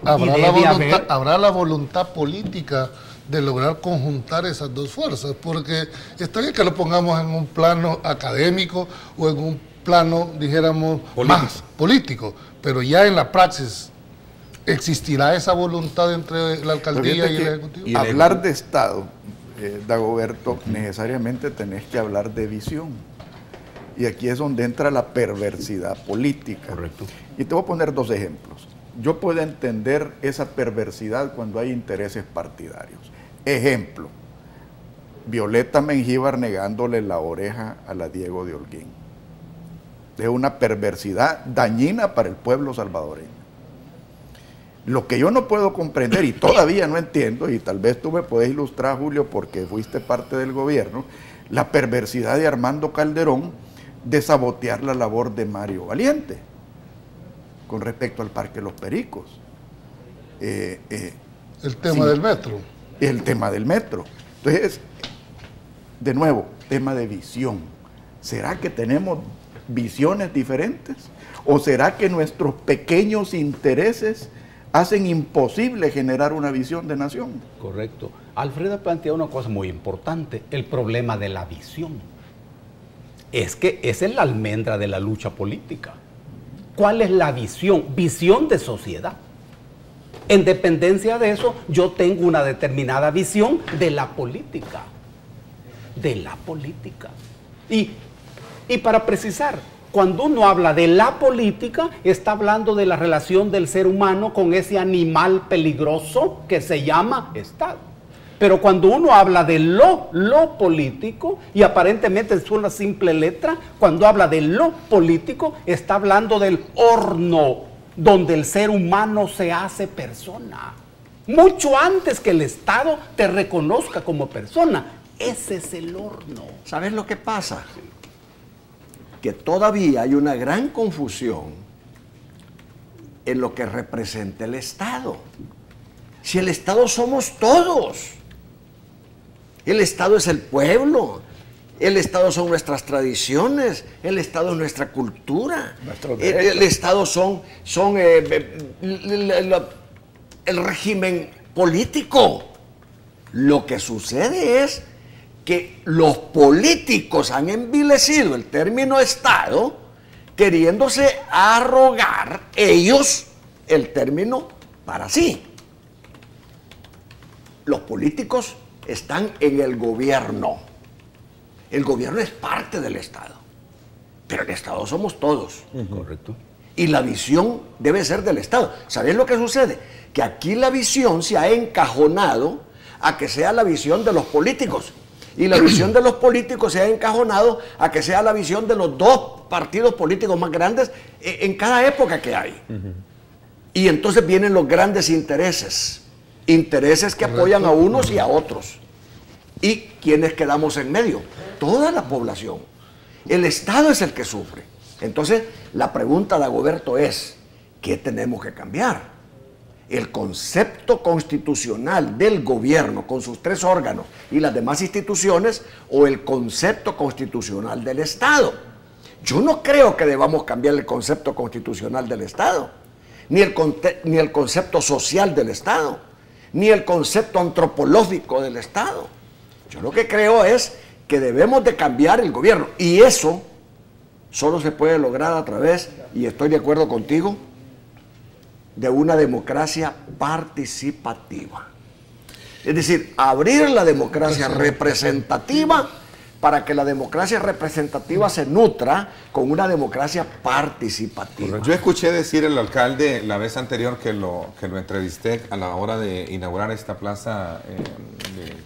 [SPEAKER 6] Habrá la voluntad política de lograr conjuntar esas dos fuerzas, porque está bien que lo pongamos en un plano académico o en un plano, dijéramos, más político, pero ya en la praxis, ¿existirá esa voluntad entre la alcaldía y el Ejecutivo?
[SPEAKER 4] Hablar de Estado, Dagoberto, necesariamente tenés que hablar de visión. Y aquí es donde entra la perversidad política.
[SPEAKER 3] Correcto.
[SPEAKER 4] Y te voy a poner dos ejemplos. Yo puedo entender esa perversidad cuando hay intereses partidarios. Ejemplo, Violeta Mengíbar negándole la oreja a la Diego de Holguín. Es una perversidad dañina para el pueblo salvadoreño. Lo que yo no puedo comprender y todavía no entiendo, y tal vez tú me puedes ilustrar, Julio, porque fuiste parte del gobierno, la perversidad de Armando Calderón de sabotear la labor de Mario Valiente con respecto al Parque Los Pericos.
[SPEAKER 6] El tema del metro.
[SPEAKER 4] El tema del metro. Entonces, de nuevo, tema de visión. ¿Será que tenemos visiones diferentes? ¿O será que nuestros pequeños intereses hacen imposible generar una visión de nación?
[SPEAKER 3] Correcto. Alfredo plantea una cosa muy importante, el problema de la visión. Es que esa es la almendra de la lucha política. ¿Cuál es la visión? Visión de sociedad. En dependencia de eso, yo tengo una determinada visión de la política. De la política. Y para precisar, cuando uno habla de la política, está hablando de la relación del ser humano con ese animal peligroso que se llama Estado. Pero cuando uno habla de lo político, y aparentemente es una simple letra, cuando habla de lo político, está hablando del horno donde el ser humano se hace persona. Mucho antes que el Estado te reconozca como persona. Ese es el horno.
[SPEAKER 5] ¿Sabes lo que pasa? Que todavía hay una gran confusión en lo que representa el Estado. Si el Estado somos todos. El Estado es el pueblo. El Estado son nuestras tradiciones. El Estado es nuestra cultura. El Estado son el régimen político. Lo que sucede es que los políticos han envilecido el término Estado, queriéndose arrogar ellos el término para sí. Los políticos están en el gobierno. El gobierno es parte del Estado, pero el Estado somos todos.
[SPEAKER 3] Correcto.
[SPEAKER 5] Y la visión debe ser del Estado. ¿Sabes lo que sucede? Que aquí la visión se ha encajonado a que sea la visión de los políticos. Y la visión de los políticos se ha encajonado a que sea la visión de los dos partidos políticos más grandes en cada época que hay. Y entonces vienen los grandes intereses. Intereses que apoyan a unos y a otros. ¿Y quiénes quedamos en medio? Toda la población. El Estado es el que sufre. Entonces, la pregunta de Dagoberto es, ¿qué tenemos que cambiar? El concepto constitucional del gobierno con sus tres órganos y las demás instituciones o el concepto constitucional del Estado. Yo no creo que debamos cambiar el concepto constitucional del Estado, ni el concepto social del Estado, ni el concepto antropológico del Estado. Yo lo que creo es que debemos de cambiar el gobierno y eso solo se puede lograr a través, y estoy de acuerdo contigo, de una democracia participativa. Es decir, abrir la democracia representativa para que la democracia representativa se nutra con una democracia participativa.
[SPEAKER 2] Yo escuché decir el alcalde la vez anterior que lo entrevisté a la hora de inaugurar esta plaza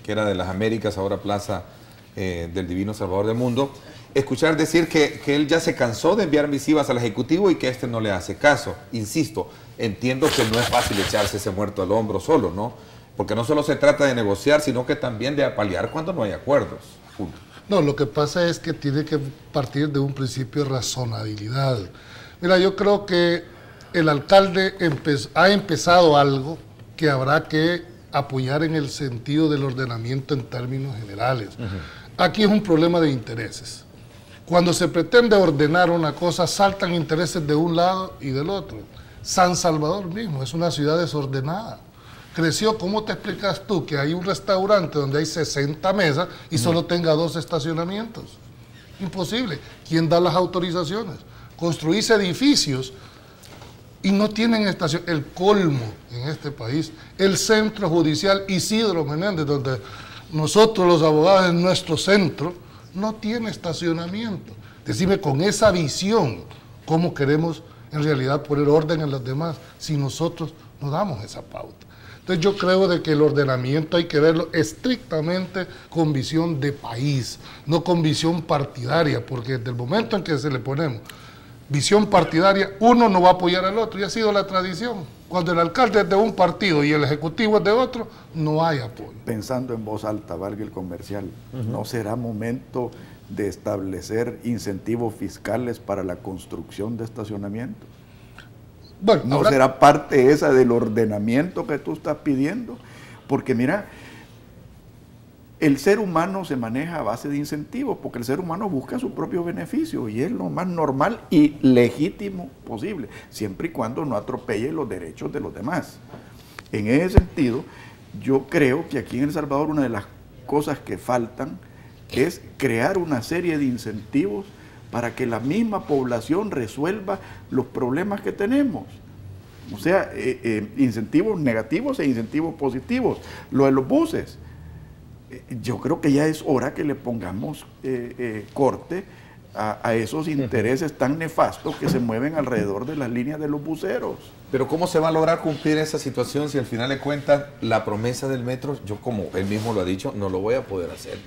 [SPEAKER 2] que era de las Américas, ahora plaza del Divino Salvador del Mundo, escuchar decir que él ya se cansó de enviar misivas al Ejecutivo y que este no le hace caso. Insisto, entiendo que no es fácil echarse ese muerto al hombro solo, ¿no? Porque no solo se trata de negociar, sino que también de apalear cuando no hay acuerdos.
[SPEAKER 6] No, lo que pasa es que tiene que partir de un principio de razonabilidad. Mira, yo creo que el alcalde ha empezado algo que habrá que apoyar en el sentido del ordenamiento en términos generales. Aquí es un problema de intereses. Cuando se pretende ordenar una cosa, saltan intereses de un lado y del otro. San Salvador mismo es una ciudad desordenada. creció. ¿Cómo te explicas tú que hay un restaurante donde hay 60 mesas y solo tenga 2 estacionamientos? Imposible. ¿Quién da las autorizaciones? Construís edificios y no tienen estación. El colmo en este país, el centro judicial Isidro Menéndez, donde nosotros los abogados en nuestro centro, no tiene estacionamiento. Decime, con esa visión, ¿cómo queremos en realidad poner orden en los demás si nosotros no damos esa pauta? Entonces yo creo de que el ordenamiento hay que verlo estrictamente con visión de país, no con visión partidaria, porque desde el momento en que se le ponemos visión partidaria, uno no va a apoyar al otro, y ha sido la tradición. Cuando el alcalde es de un partido y el ejecutivo es de otro, no hay apoyo.
[SPEAKER 4] Pensando en voz alta, valga el comercial, ¿no será momento de establecer incentivos fiscales para la construcción de estacionamientos?
[SPEAKER 6] Bueno,
[SPEAKER 4] ¿no será parte esa del ordenamiento que tú estás pidiendo? Porque mira, el ser humano se maneja a base de incentivos, porque el ser humano busca su propio beneficio y es lo más normal y legítimo posible, siempre y cuando no atropelle los derechos de los demás. En ese sentido, yo creo que aquí en El Salvador una de las cosas que faltan es crear una serie de incentivos para que la misma población resuelva los problemas que tenemos. O sea, incentivos negativos e incentivos positivos. Lo de los buses, yo creo que ya es hora que le pongamos corte a esos intereses tan nefastos que se mueven alrededor de las líneas de los buceros.
[SPEAKER 2] Pero ¿cómo se va a lograr cumplir esa situación si al final de cuentas la promesa del metro, yo como él mismo lo ha dicho, no lo voy a poder hacer?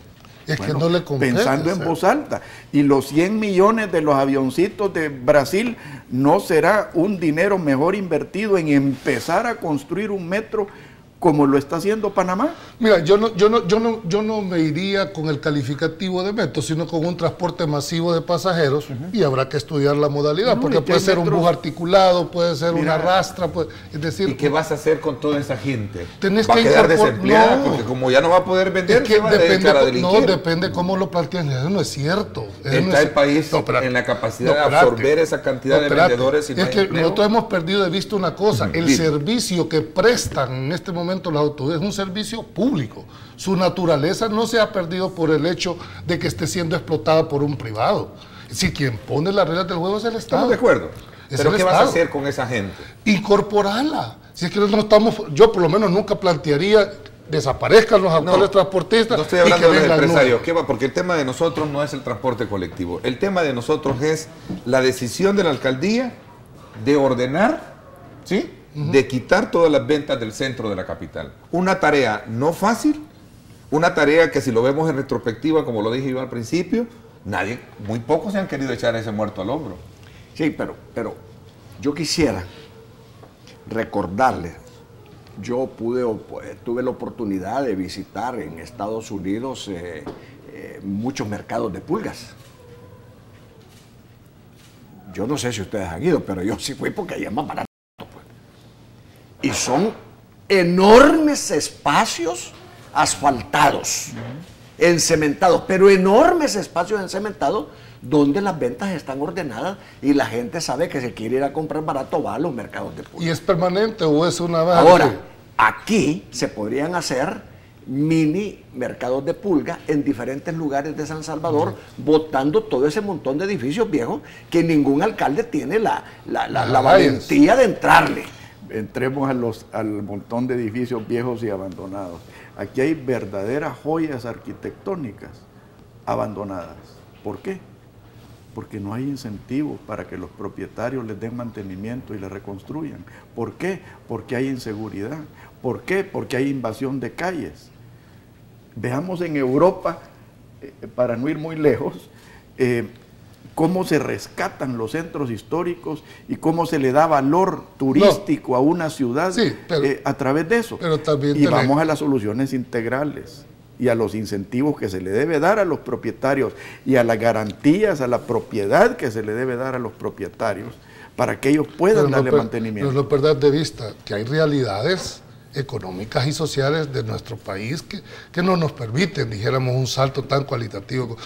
[SPEAKER 6] Es bueno, que no le compete,
[SPEAKER 4] pensando en voz alta. Y los 100 millones de los avioncitos de Brasil, ¿no será un dinero mejor invertido en empezar a construir un metro como lo está haciendo Panamá?
[SPEAKER 6] Mira, yo no me iría con el calificativo de metro, sino con un transporte masivo de pasajeros, y habrá que estudiar la modalidad, porque puede ser un bus articulado, puede ser una rastra, es decir...
[SPEAKER 2] ¿Y qué vas a hacer con toda esa gente?
[SPEAKER 6] Tenés
[SPEAKER 2] ¿Va
[SPEAKER 6] que
[SPEAKER 2] a quedar desempleada? Porque como ya no va a poder vender,
[SPEAKER 6] es que
[SPEAKER 2] va a dedicar a delinquir.
[SPEAKER 6] No, depende cómo lo plantean, eso no es cierto.
[SPEAKER 2] Está el país en la capacidad de absorber esa cantidad de vendedores.
[SPEAKER 6] Es que nosotros hemos perdido de vista una cosa, el servicio que prestan en este momento las autoridades es un servicio público. Su naturaleza no se ha perdido por el hecho de que esté siendo explotada por un privado. Es decir, quien pone las reglas del juego es el Estado.
[SPEAKER 2] Estamos de acuerdo. ¿Pero qué vas a hacer con esa gente?
[SPEAKER 6] Incorporarla. Si es que no estamos, yo por lo menos nunca plantearía desaparezcan los actuales transportistas.
[SPEAKER 2] No estoy hablando de los empresarios. ¿Qué va? Porque el tema de nosotros no es el transporte colectivo. El tema de nosotros es la decisión de la alcaldía de ordenar, ¿sí?, de quitar todas las ventas del centro de la capital. Una tarea no fácil, una tarea que si lo vemos en retrospectiva, como lo dije yo al principio, muy pocos se han querido echar ese muerto al hombro.
[SPEAKER 5] Sí, pero yo quisiera recordarles, yo tuve la oportunidad de visitar en Estados Unidos muchos mercados de pulgas. Yo no sé si ustedes han ido, pero yo sí fui porque allá es más barato. Y son enormes espacios asfaltados, encementados, pero enormes espacios encementados donde las ventas están ordenadas y la gente sabe que si quiere ir a comprar barato va a los mercados de pulgas.
[SPEAKER 6] ¿Y es permanente o es una vez?
[SPEAKER 5] Ahora, aquí se podrían hacer mini mercados de pulga en diferentes lugares de San Salvador, botando todo ese montón de edificios viejos que ningún alcalde tiene la valentía de entrarle.
[SPEAKER 4] Entremos al montón de edificios viejos y abandonados. Aquí hay verdaderas joyas arquitectónicas abandonadas. ¿Por qué? Porque no hay incentivos para que los propietarios les den mantenimiento y les reconstruyan. ¿Por qué? Porque hay inseguridad. ¿Por qué? Porque hay invasión de calles. Veamos en Europa, para no ir muy lejos, cómo se rescatan los centros históricos y cómo se le da valor turístico a una ciudad a través de eso. Y vamos a las soluciones integrales y a los incentivos que se le debe dar a los propietarios y a las garantías, a la propiedad que se le debe dar a los propietarios para que ellos puedan darle mantenimiento.
[SPEAKER 6] Pero no perder de vista que hay realidades económicas y sociales de nuestro país que no nos permiten, dijéramos, un salto tan cualitativo.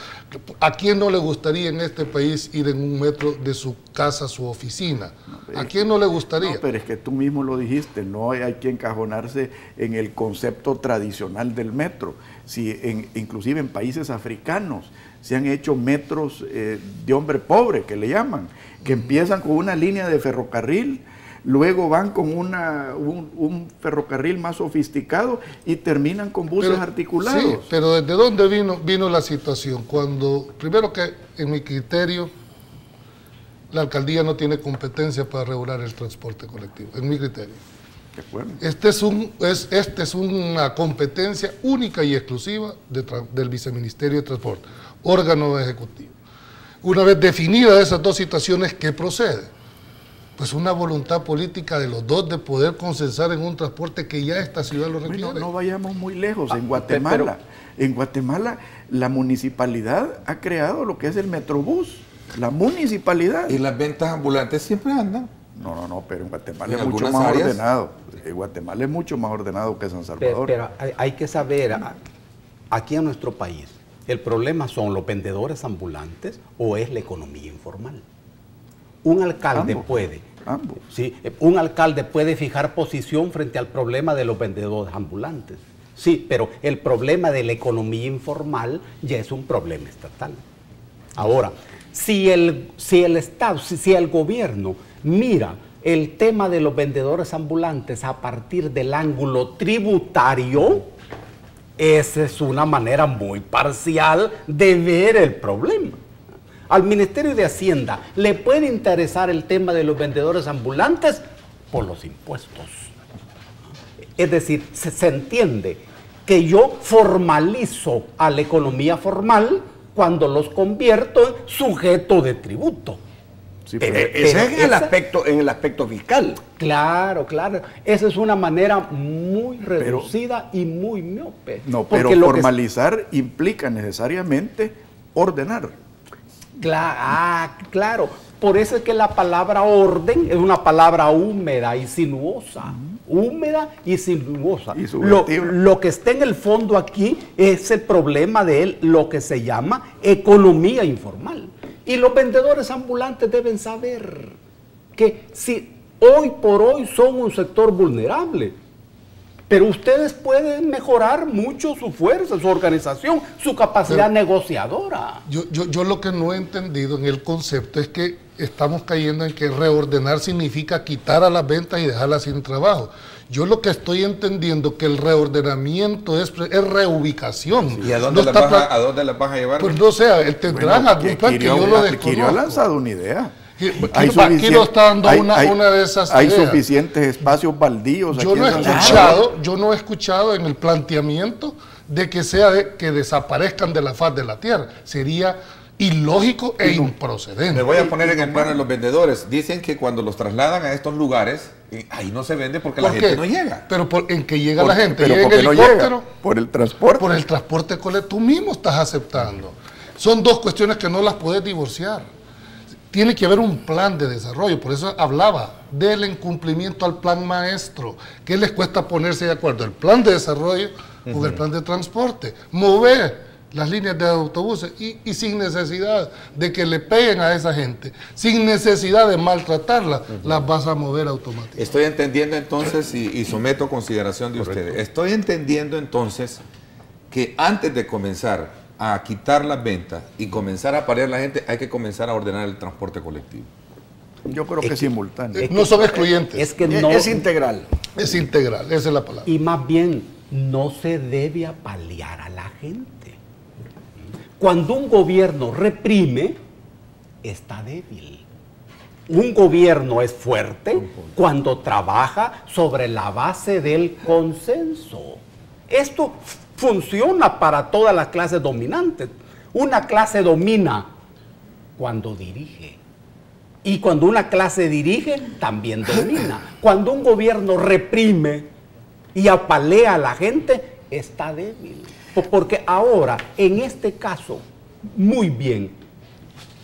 [SPEAKER 6] ¿A quién no le gustaría en este país ir en un metro de su casa a su oficina? ¿A quién no le gustaría?
[SPEAKER 4] No, pero es que tú mismo lo dijiste, no hay que encajonarse en el concepto tradicional del metro. Si inclusive en países africanos se han hecho metros de hombre pobre, que le llaman, que empiezan con una línea de ferrocarril, luego van con un ferrocarril más sofisticado y terminan con buses articulados.
[SPEAKER 6] Sí, pero ¿desde dónde vino la situación? Cuando, primero que en mi criterio, la alcaldía no tiene competencia para regular el transporte colectivo, en mi criterio. Este es una competencia única y exclusiva del Viceministerio de Transporte, órgano ejecutivo. Una vez definidas esas dos situaciones, ¿qué procede? Pues una voluntad política de los dos de poder consensar en un transporte que ya esta ciudad lo requiere.
[SPEAKER 4] Bueno, no vayamos muy lejos. En Guatemala, la municipalidad ha creado lo que es el Metrobús. La municipalidad.
[SPEAKER 2] Y las ventas ambulantes siempre andan.
[SPEAKER 4] No, pero en Guatemala es mucho más ordenado. Guatemala es mucho más ordenado que San Salvador.
[SPEAKER 3] Pero hay que saber, aquí en nuestro país, ¿el problema son los vendedores ambulantes o es la economía informal? Un alcalde un alcalde puede fijar posición frente al problema de los vendedores ambulantes. Sí, pero el problema de la economía informal ya es un problema estatal. Ahora, si el Estado, si el gobierno mira el tema de los vendedores ambulantes a partir del ángulo tributario, esa es una manera muy parcial de ver el problema. Al Ministerio de Hacienda le puede interesar el tema de los vendedores ambulantes por los impuestos. Es decir, se entiende que yo formalizo a la economía formal cuando los convierto en sujeto de tributo.
[SPEAKER 5] Sí, ese es en el aspecto fiscal.
[SPEAKER 3] Claro. Esa es una manera muy reducida y muy miope.
[SPEAKER 4] No, pero formalizar implica necesariamente ordenar.
[SPEAKER 3] Claro. Por eso es que la palabra orden es una palabra húmeda y sinuosa. Húmeda y sinuosa. Y lo que está en el fondo aquí es el problema de lo que se llama economía informal. Y los vendedores ambulantes deben saber que si hoy por hoy son un sector vulnerable, pero ustedes pueden mejorar mucho su fuerza, su organización, su capacidad negociadora.
[SPEAKER 6] Yo lo que no he entendido en el concepto es que estamos cayendo en que reordenar significa quitar a las ventas y dejarlas sin trabajo. Yo lo que estoy entendiendo que el reordenamiento es reubicación.
[SPEAKER 2] ¿Y a dónde las vas a llevar?
[SPEAKER 6] Pues no sé, tendrán algún plan que yo lo desconozco.
[SPEAKER 4] Quirio ha lanzado una idea.
[SPEAKER 6] Quirio está dando una de esas
[SPEAKER 4] hay
[SPEAKER 6] ideas.
[SPEAKER 4] Suficientes espacios baldíos.
[SPEAKER 6] Yo no he escuchado en el planteamiento de que que desaparezcan de la faz de la tierra. Sería ilógico e improcedente.
[SPEAKER 2] Me voy a poner en el plano de los vendedores. Dicen que cuando los trasladan a estos lugares, ahí no se vende porque la gente no llega.
[SPEAKER 6] Pero en que llega la gente, llega en helicóptero.
[SPEAKER 4] Por el transporte.
[SPEAKER 6] Por el transporte colectivo. Tú mismo estás aceptando. Son dos cuestiones que no las puedes divorciar. Tiene que haber un plan de desarrollo, por eso hablaba del incumplimiento al plan maestro. ¿Qué les cuesta ponerse de acuerdo? El plan de desarrollo con el plan de transporte. Mover las líneas de autobuses y sin necesidad de que le peguen a esa gente, sin necesidad de maltratarla, las vas a mover automáticamente.
[SPEAKER 2] Estoy entendiendo entonces y someto a consideración de ustedes. Estoy entendiendo entonces que antes de comenzar a quitar las ventas y comenzar a parear la gente, hay que comenzar a ordenar el transporte colectivo.
[SPEAKER 4] Yo creo que es simultáneo.
[SPEAKER 6] No son excluyentes.
[SPEAKER 5] Es integral.
[SPEAKER 6] Es integral, esa es la palabra.
[SPEAKER 3] Y más bien, no se debe apalear a la gente. Cuando un gobierno reprime, está débil. Un gobierno es fuerte cuando trabaja sobre la base del consenso. Esto funciona para todas las clases dominantes. Una clase domina cuando dirige. Y cuando una clase dirige, también domina. Cuando un gobierno reprime y apalea a la gente, está débil. Porque ahora, en este caso, muy bien,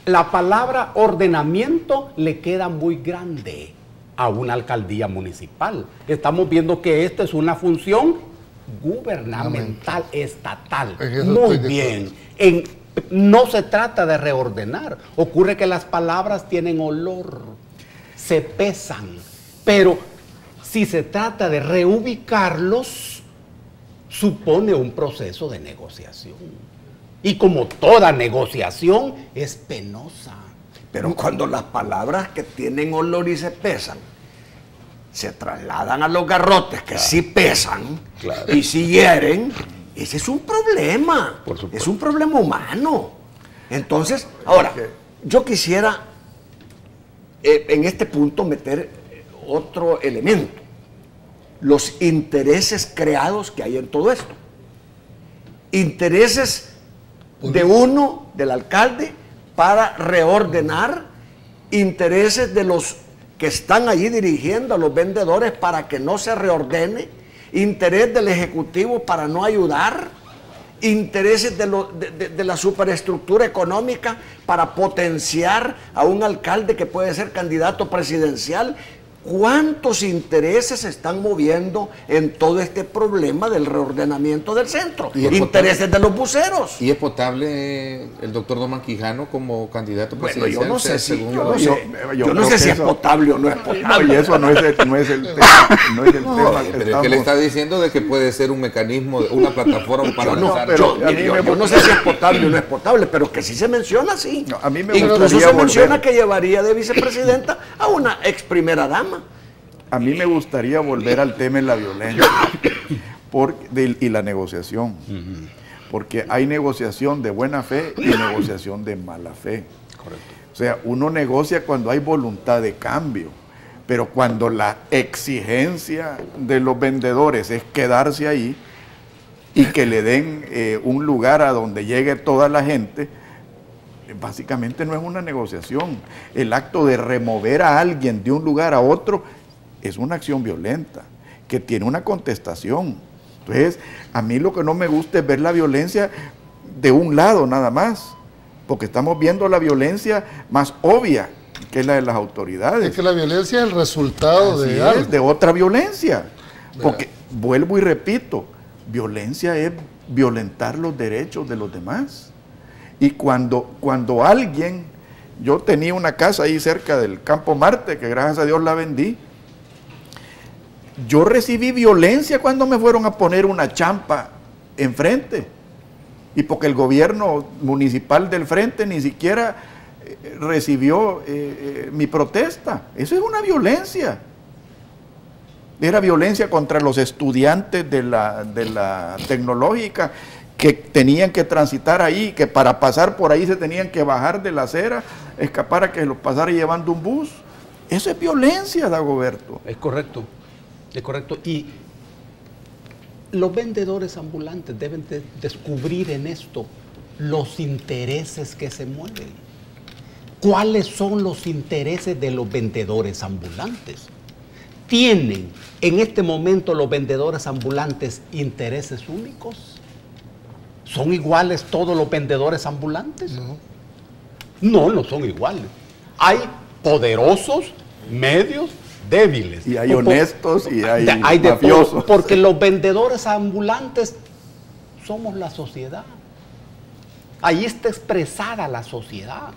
[SPEAKER 3] la palabra ordenamiento le queda muy grande. a una alcaldía municipal. Estamos viendo que esta es una función gubernamental, estatal. Muy bien. No se trata de reordenar. Ocurre que las palabras tienen olor, se pesan, pero si se trata de reubicarlos, supone un proceso de negociación. Y como toda negociación, es penosa.
[SPEAKER 5] Pero cuando las palabras que tienen olor y se pesan se trasladan a los garrotes que sí pesan y sí hieren, ese es un problema. Es un problema humano. Entonces, ahora, yo quisiera en este punto meter otro elemento. Los intereses creados que hay en todo esto. Intereses de uno, del alcalde, para reordenar, intereses de los que están allí dirigiendo a los vendedores para que no se reordene, interés del Ejecutivo para no ayudar, intereses de la superestructura económica para potenciar a un alcalde que puede ser candidato presidencial. ¿Cuántos intereses se están moviendo en todo este problema del reordenamiento del centro? Intereses de los buceros.
[SPEAKER 2] ¿Y es potable el doctor Domán Quijano como candidato presidencial?
[SPEAKER 5] Bueno, yo no sé si, yo no sé si es potable o no es potable.
[SPEAKER 4] Y eso no es el tema.
[SPEAKER 2] Pero es que le está diciendo de que puede ser un mecanismo, una plataforma para
[SPEAKER 5] yo no sé si es potable o no es potable, pero que sí se menciona, sí.
[SPEAKER 4] No, a mí me
[SPEAKER 5] incluso se menciona que llevaría de vicepresidenta a una ex primera dama.
[SPEAKER 4] A mí me gustaría volver al tema de la violencia y la negociación. Porque hay negociación de buena fe y negociación de mala fe.
[SPEAKER 3] Correcto.
[SPEAKER 4] O sea, uno negocia cuando hay voluntad de cambio, pero cuando la exigencia de los vendedores es quedarse ahí y que le den un lugar a donde llegue toda la gente, básicamente no es una negociación. El acto de remover a alguien de un lugar a otro es una acción violenta, que tiene una contestación. Entonces, a mí lo que no me gusta es ver la violencia de un lado nada más, porque estamos viendo la violencia más obvia, que es la de las autoridades.
[SPEAKER 6] Es que la violencia es el resultado
[SPEAKER 4] de otra violencia. Porque, vuelvo y repito, violencia es violentar los derechos de los demás. Y cuando alguien, yo tenía una casa ahí cerca del Campo Marte, que gracias a Dios la vendí, yo recibí violencia cuando me fueron a poner una champa enfrente. Y porque el gobierno municipal del frente ni siquiera recibió mi protesta. Eso es una violencia. Era violencia contra los estudiantes de la tecnológica que tenían que transitar ahí, que para pasar por ahí se tenían que bajar de la acera, escapar a que los pasara llevando un bus. Eso es violencia, Dagoberto.
[SPEAKER 3] Es correcto, es correcto. Y los vendedores ambulantes deben de descubrir en esto los intereses que se mueven. ¿Cuáles son los intereses de los vendedores ambulantes? ¿Tienen en este momento los vendedores ambulantes intereses únicos? ¿Son iguales todos los vendedores ambulantes? No, no son iguales. Hay poderosos, medios, débiles.
[SPEAKER 4] Y hay honestos y hay mafiosos.
[SPEAKER 3] Porque los vendedores ambulantes somos la sociedad. Ahí está expresada la sociedad.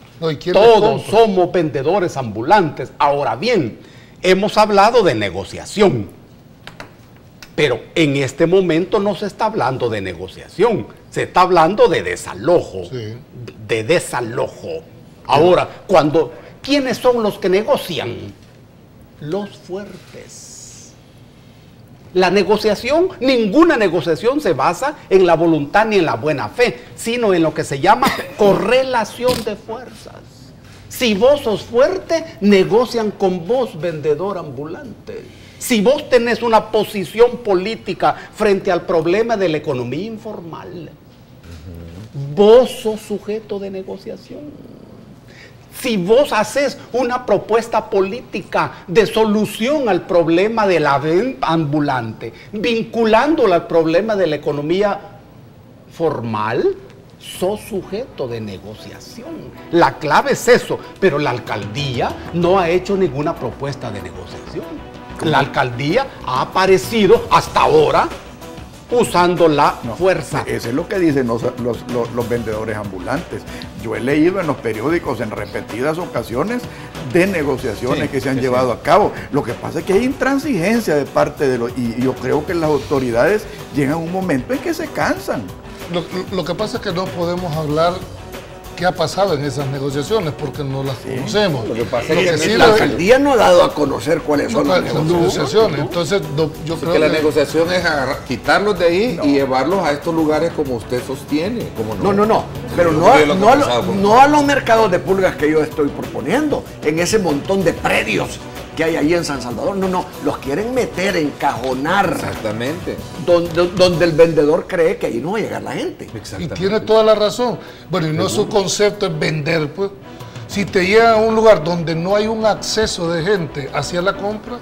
[SPEAKER 3] Todos somos vendedores ambulantes. Ahora bien, hemos hablado de negociación. Pero en este momento no se está hablando de negociación, se está hablando de desalojo, de desalojo. Ahora, ¿quiénes son los que negocian? Los fuertes. La negociación, ninguna negociación se basa en la voluntad ni en la buena fe, sino en lo que se llama correlación de fuerzas. Si vos sos fuerte, negocian con vos, vendedor ambulante. Si vos tenés una posición política frente al problema de la economía informal, vos sos sujeto de negociación. Si vos haces una propuesta política de solución al problema de la venta ambulante, vinculándola al problema de la economía formal, sos sujeto de negociación. La clave es eso, pero la alcaldía no ha hecho ninguna propuesta de negociación. La alcaldía ha aparecido hasta ahora usando la fuerza.
[SPEAKER 4] Eso es lo que dicen los vendedores ambulantes. Yo he leído en los periódicos en repetidas ocasiones de negociaciones que se han llevado a cabo. Lo que pasa es que hay intransigencia de parte de los... Y yo creo que las autoridades llegan a un momento en que se cansan.
[SPEAKER 6] Lo que pasa es que no podemos hablar qué ha pasado en esas negociaciones porque no las conocemos.
[SPEAKER 5] Lo que pasa es que la alcaldía no ha dado a conocer cuáles son las negociaciones.
[SPEAKER 6] Entonces, yo creo
[SPEAKER 2] que la negociación es quitarlos de ahí y llevarlos a estos lugares como usted sostiene.
[SPEAKER 5] No. Pero no a los mercados de pulgas que yo estoy proponiendo, en ese montón de predios que hay ahí en San Salvador. No, los quieren meter, encajonar.
[SPEAKER 2] Exactamente.
[SPEAKER 5] Donde el vendedor cree que ahí no va a llegar la gente.
[SPEAKER 6] Y tiene toda la razón. Bueno, y no su concepto es vender, pues. Si te llegan a un lugar donde no hay un acceso de gente hacia la compra,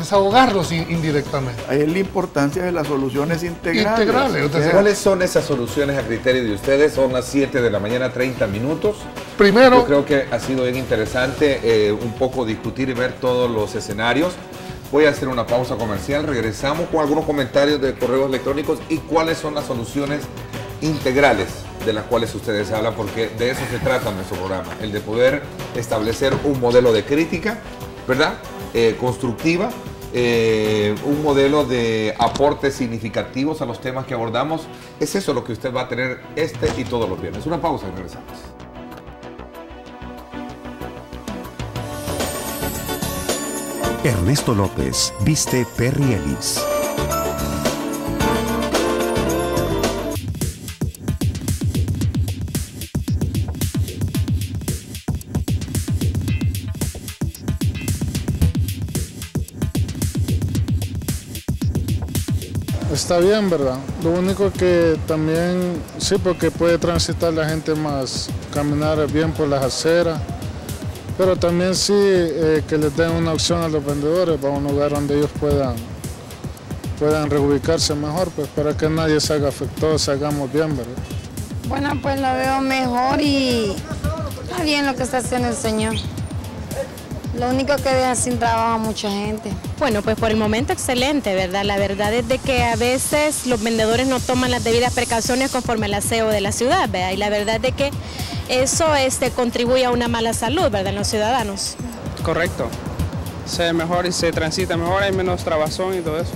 [SPEAKER 6] es ahogarlos indirectamente.
[SPEAKER 4] Ahí es la importancia de las soluciones integrales.
[SPEAKER 2] ¿Cuáles son esas soluciones a criterio de ustedes? Son las 7 de la mañana, 30 minutos.
[SPEAKER 6] Primero,
[SPEAKER 2] yo creo que ha sido bien interesante un poco discutir y ver todos los escenarios. Voy a hacer una pausa comercial, regresamos con algunos comentarios de correos electrónicos y cuáles son las soluciones integrales de las cuales ustedes hablan, porque de eso se trata nuestro programa, el de poder establecer un modelo de crítica, ¿verdad? Constructiva, un modelo de aportes significativos a los temas que abordamos. Es eso lo que usted va a tener y todos los viernes. Una pausa y regresamos.
[SPEAKER 7] Ernesto López viste Perry Ellis.
[SPEAKER 14] Está bien, ¿verdad? Lo único que también, sí, porque puede transitar la gente más, caminar bien por las aceras, pero también sí que les den una opción a los vendedores para un lugar donde ellos puedan reubicarse mejor, pues para que nadie se haga afectado, salgamos bien, ¿verdad?
[SPEAKER 15] Bueno, pues lo veo mejor y está bien lo que está haciendo el señor. Lo único que deja sin trabajo a mucha gente.
[SPEAKER 16] Bueno, pues por el momento excelente, ¿verdad? La verdad es de que a veces los vendedores no toman las debidas precauciones conforme al aseo de la ciudad, ¿verdad? Y la verdad es de que eso contribuye a una mala salud, ¿verdad? En los ciudadanos.
[SPEAKER 17] Correcto. Se ve mejor y se transita mejor, hay menos trabazón y todo eso.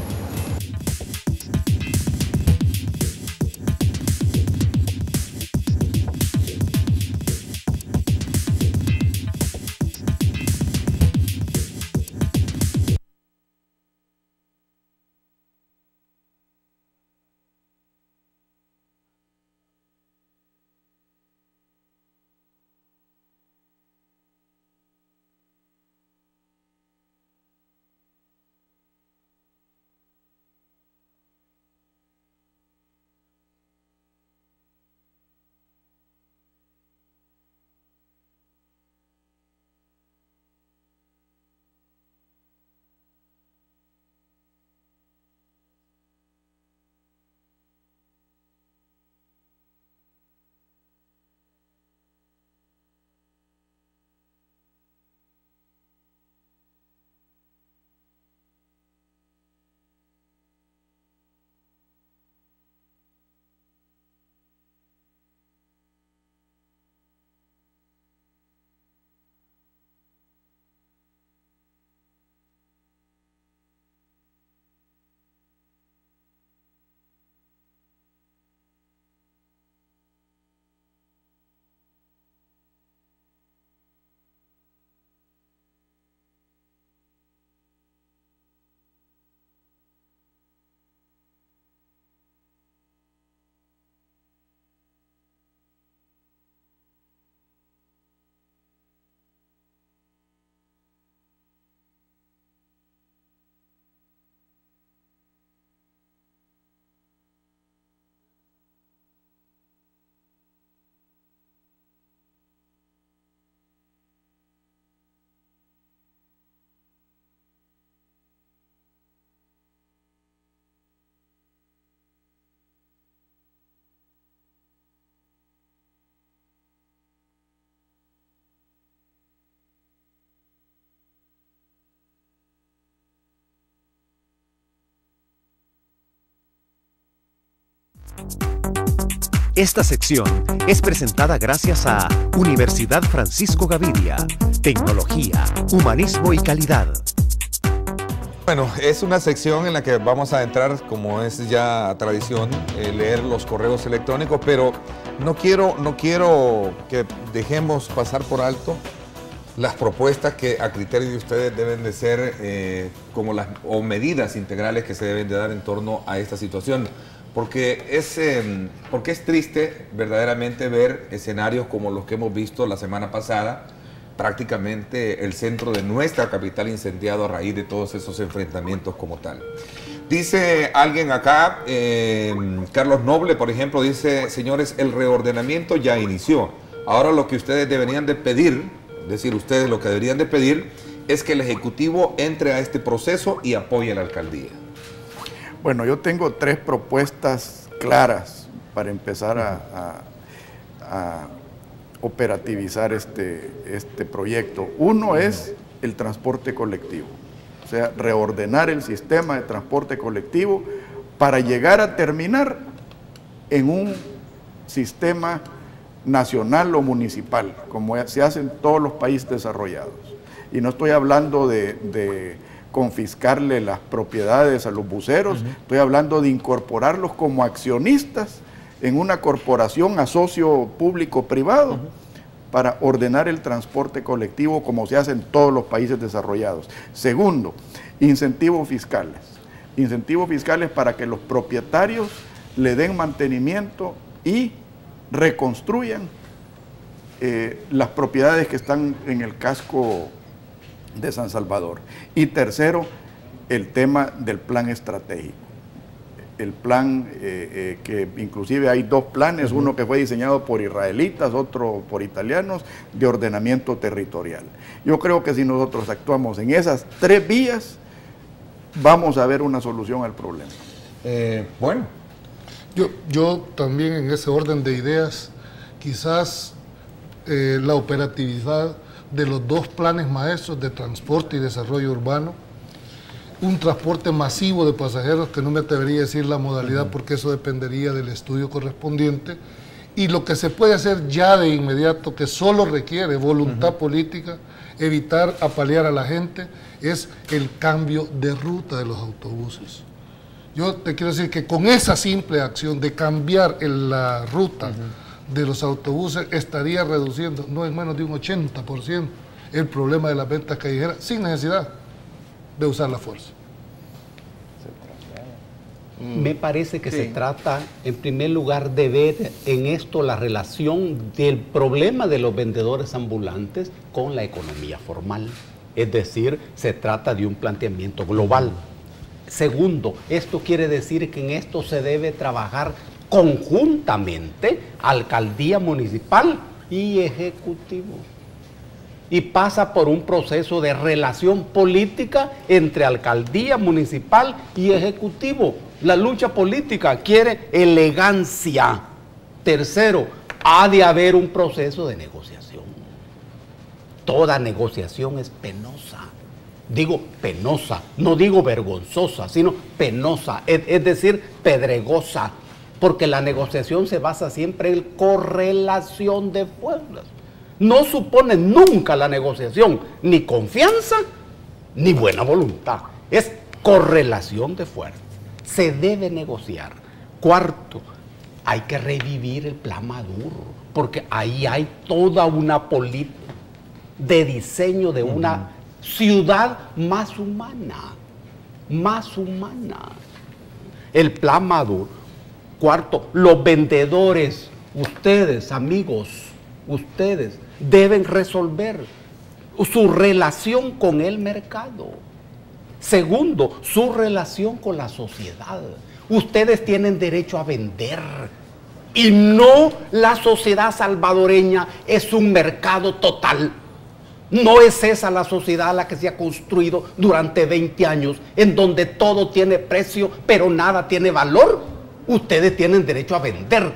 [SPEAKER 7] Esta sección es presentada gracias a Universidad Francisco Gavidia. Tecnología, humanismo y calidad.
[SPEAKER 2] Bueno, es una sección en la que vamos a entrar, como es ya tradición, leer los correos electrónicos, pero no quiero que dejemos pasar por alto las propuestas que a criterio de ustedes deben de ser o medidas integrales que se deben de dar en torno a esta situación. Porque es triste verdaderamente ver escenarios como los que hemos visto la semana pasada, prácticamente el centro de nuestra capital incendiado a raíz de todos esos enfrentamientos como tal. Dice alguien acá, Carlos Noble, por ejemplo, dice: señores, el reordenamiento ya inició. Ahora lo que ustedes deberían de pedir, es decir, ustedes lo que deberían de pedir es que el Ejecutivo entre a este proceso y apoye a la alcaldía.
[SPEAKER 4] Bueno, yo tengo 3 propuestas claras para empezar a operativizar este proyecto. Uno es el transporte colectivo, o sea, reordenar el sistema de transporte colectivo para llegar a terminar en un sistema nacional o municipal, como se hace en todos los países desarrollados. Y no estoy hablando de confiscarle las propiedades a los buceros, estoy hablando de incorporarlos como accionistas en una corporación a socio público-privado para ordenar el transporte colectivo como se hace en todos los países desarrollados. Segundo, incentivos fiscales. Incentivos fiscales para que los propietarios le den mantenimiento y reconstruyan las propiedades que están en el casco de San Salvador. Y tercero, el tema del plan estratégico. El plan que inclusive hay 2 planes, uno que fue diseñado por israelitas, otro por italianos, de ordenamiento territorial. Yo creo que si nosotros actuamos en esas 3 vías, vamos a ver una solución al problema.
[SPEAKER 2] Bueno.
[SPEAKER 6] Yo también en ese orden de ideas, quizás la operatividad de los 2 planes maestros de transporte y desarrollo urbano, un transporte masivo de pasajeros, que no me atrevería a decir la modalidad porque eso dependería del estudio correspondiente, y lo que se puede hacer ya de inmediato, que solo requiere voluntad política, evitar apalear a la gente, es el cambio de ruta de los autobuses. Yo te quiero decir que con esa simple acción de cambiar la ruta de los autobuses estaría reduciendo, no es menos de un 80%, el problema de las ventas callejeras, sin necesidad de usar la fuerza.
[SPEAKER 3] Me parece que se trata, en primer lugar, de ver en esto la relación del problema de los vendedores ambulantes con la economía formal. Es decir, se trata de un planteamiento global. Segundo, esto quiere decir que en esto se debe trabajar conjuntamente alcaldía municipal y ejecutivo. Y pasa por un proceso de relación política entre alcaldía municipal y ejecutivo. La lucha política quiere elegancia. Tercero, ha de haber un proceso de negociación. Toda negociación es penosa. Digo penosa, no digo vergonzosa, sino penosa, es decir, pedregosa. Porque la negociación se basa siempre en correlación de fuerzas. No supone nunca la negociación ni confianza ni buena voluntad. Es correlación de fuerzas. Se debe negociar. Cuarto, hay que revivir el plan Maduro, porque ahí hay toda una política de diseño de una ciudad más humana. Más humana. El plan Maduro. Cuarto, los vendedores, ustedes, amigos, ustedes deben resolver su relación con el mercado. Segundo, su relación con la sociedad. Ustedes tienen derecho a vender. Y no la sociedad salvadoreña es un mercado total. No es esa la sociedad a la que se ha construido durante 20 años, en donde todo tiene precio, pero nada tiene valor. Ustedes tienen derecho a vender,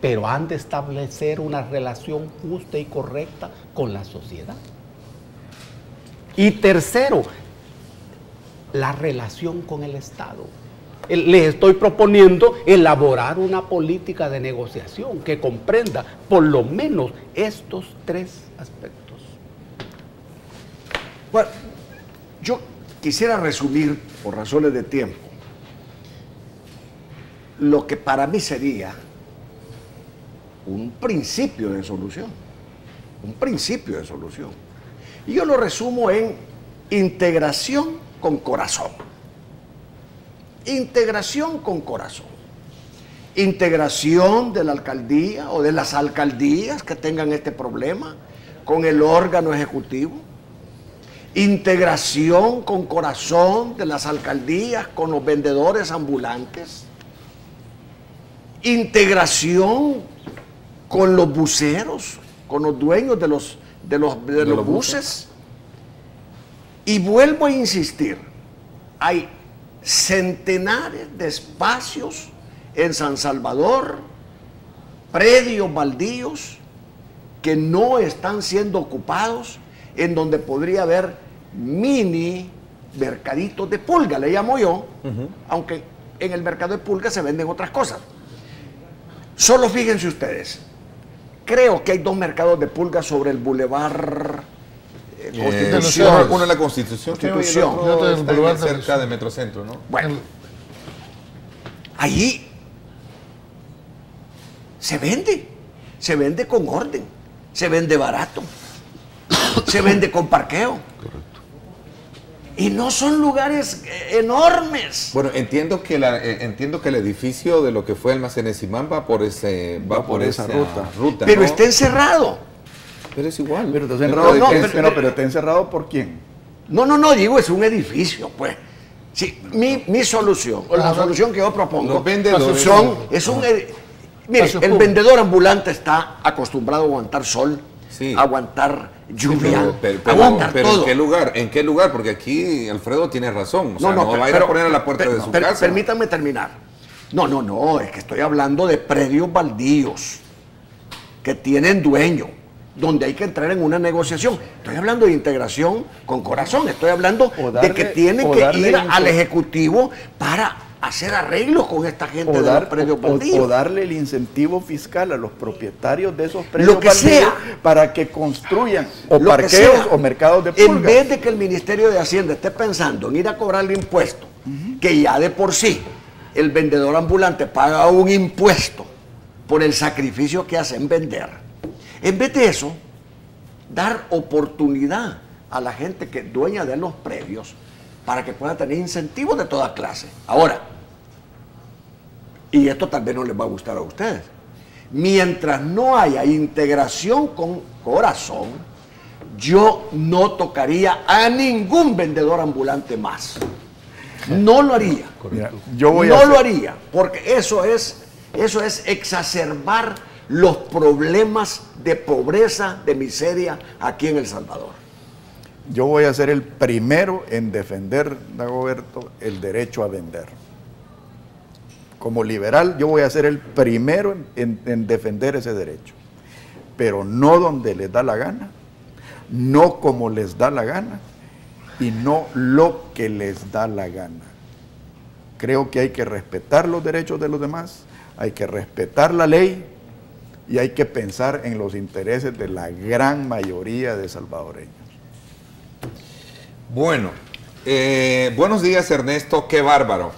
[SPEAKER 3] pero han de establecer una relación justa y correcta con la sociedad. Y tercero, la relación con el Estado. les estoy proponiendo elaborar una política de negociación que comprenda por lo menos estos 3 aspectos.
[SPEAKER 5] Bueno, yo quisiera resumir, por razones de tiempo, lo que para mí sería un principio de solución. Un principio de solución. Y yo lo resumo en integración con corazón. Integración con corazón. Integración de la alcaldía o de las alcaldías que tengan este problema con el órgano ejecutivo. Integración con corazón de las alcaldías con los vendedores ambulantes. Integración con los buceros, con los dueños de los buses. Y vuelvo a insistir, hay centenares de espacios en San Salvador, predios baldíos que no están siendo ocupados, en donde podría haber mini mercaditos de pulga, le llamo yo, aunque en el mercado de pulga se venden otras cosas. Solo fíjense ustedes, creo que hay 2 mercados de pulga sobre el Boulevard Constitución.
[SPEAKER 2] Uno en la Constitución, y otro está cerca de Metrocentro, ¿no?
[SPEAKER 5] Bueno, allí se vende con orden, se vende barato, se vende con parqueo. Y no son lugares enormes.
[SPEAKER 2] Bueno, entiendo que el edificio de lo que fue Almacenes Simán va por esa ruta.
[SPEAKER 5] Pero
[SPEAKER 2] ¿no?
[SPEAKER 5] está encerrado.
[SPEAKER 2] Pero es igual.
[SPEAKER 4] Pero está encerrado. Pero está encerrado ¿por quién?
[SPEAKER 5] No, digo, es un edificio, pues. Sí, mi solución, o la solución que yo propongo, mire, el vendedor ambulante está acostumbrado a aguantar sol, aguantar lluvia, aguantar todo.
[SPEAKER 2] ¿En qué lugar? Porque aquí Alfredo tiene razón. O sea, no va a ir a poner a la puerta de su casa.
[SPEAKER 5] Permítanme terminar. No, es que estoy hablando de predios baldíos que tienen dueño, donde hay que entrar en una negociación. Estoy hablando de integración con corazón. Estoy hablando de que tienen que ir al Ejecutivo para hacer arreglos con esta gente de los predios baldíos.
[SPEAKER 4] O darle el incentivo fiscal a los propietarios de esos predios baldíos para que construyan o parqueos o mercados de pulga.
[SPEAKER 5] En vez de que el Ministerio de Hacienda esté pensando en ir a cobrarle impuestos, que ya de por sí el vendedor ambulante paga un impuesto por el sacrificio que hace en vender. En vez de eso, dar oportunidad a la gente que es dueña de los predios para que pueda tener incentivos de toda clase. Ahora, y esto tal vez no les va a gustar a ustedes, mientras no haya integración con corazón, yo no tocaría a ningún vendedor ambulante más. No lo haría.
[SPEAKER 4] Mira,
[SPEAKER 5] lo haría, porque eso es exacerbar los problemas de pobreza, de miseria aquí en El Salvador.
[SPEAKER 4] Yo voy a ser el primero en defender, Dagoberto, el derecho a vender. Como liberal, yo voy a ser el primero en defender ese derecho. Pero no donde les da la gana, no como les da la gana, y no lo que les da la gana. Creo que hay que respetar los derechos de los demás, hay que respetar la ley y hay que pensar en los intereses de la gran mayoría de salvadoreños.
[SPEAKER 2] Bueno, buenos días, Ernesto, qué bárbaro.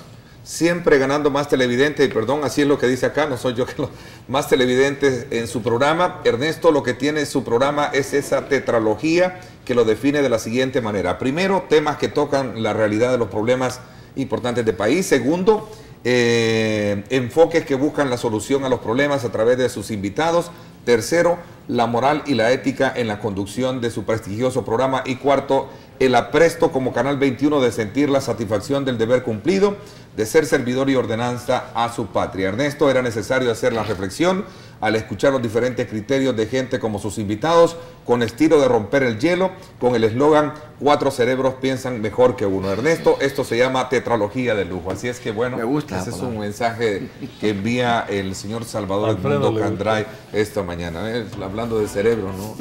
[SPEAKER 2] Siempre ganando más televidentes, y perdón, así es lo que dice acá, no soy yo que más televidentes en su programa. Ernesto, lo que tiene su programa es esa tetralogía que lo define de la siguiente manera. Primero, temas que tocan la realidad de los problemas importantes del país. Segundo, enfoques que buscan la solución a los problemas a través de sus invitados. Tercero, la moral y la ética en la conducción de su prestigioso programa. Y cuarto, el apresto como Canal 21 de sentir la satisfacción del deber cumplido, de ser servidor y ordenanza a su patria. Ernesto, era necesario hacer la reflexión al escuchar los diferentes criterios de gente como sus invitados, con estilo de romper el hielo, con el eslogan 4 cerebros piensan mejor que uno. Ernesto, esto se llama tetralogía de lujo. Así es que bueno,
[SPEAKER 5] me gusta,
[SPEAKER 2] ese es un mensaje que envía el señor Salvador Edmundo Candray esta mañana. Hablando de cerebro, ¿no?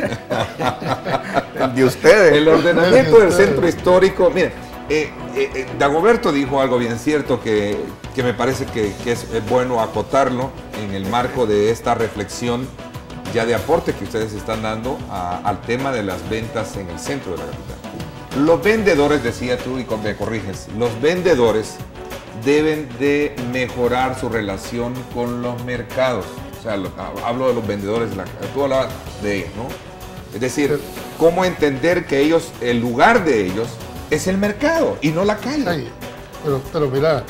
[SPEAKER 4] De ustedes.
[SPEAKER 2] El ordenamiento del centro histórico. Miren, Dagoberto dijo algo bien cierto que me parece que es bueno acotarlo en el marco de esta reflexión ya de aporte que ustedes están dando al tema de las ventas en el centro de la capital. Los vendedores, decía tú y me corriges, los vendedores deben de mejorar su relación con los mercados. O sea, hablo de los vendedores, tú hablabas de ellos, ¿no? Es decir, cómo entender que ellos, el lugar de ellos es el mercado y no la calle.
[SPEAKER 6] Pero mira,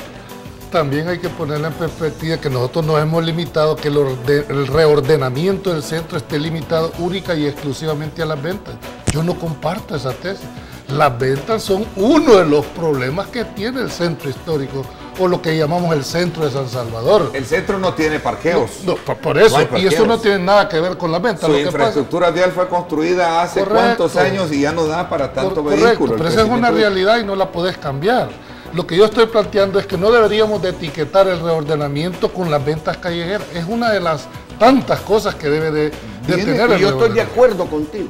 [SPEAKER 6] también hay que ponerla en perspectiva que nosotros nos hemos limitado, que el reordenamiento del centro esté limitado única y exclusivamente a las ventas. Yo no comparto esa tesis. Las ventas son uno de los problemas que tiene el centro histórico, o lo que llamamos el centro de San Salvador.
[SPEAKER 2] El centro no tiene parqueos.
[SPEAKER 6] No, por eso, no y eso no tiene nada que ver con las ventas.
[SPEAKER 2] Su infraestructura vial fue construida hace cuántos años y ya no da para tanto vehículo.
[SPEAKER 6] Pero esa es una realidad y no la podés cambiar. Lo que yo estoy planteando es que no deberíamos de etiquetar el reordenamiento con las ventas callejeras. Es una de las tantas cosas que debe de tener el
[SPEAKER 5] yo estoy de acuerdo contigo.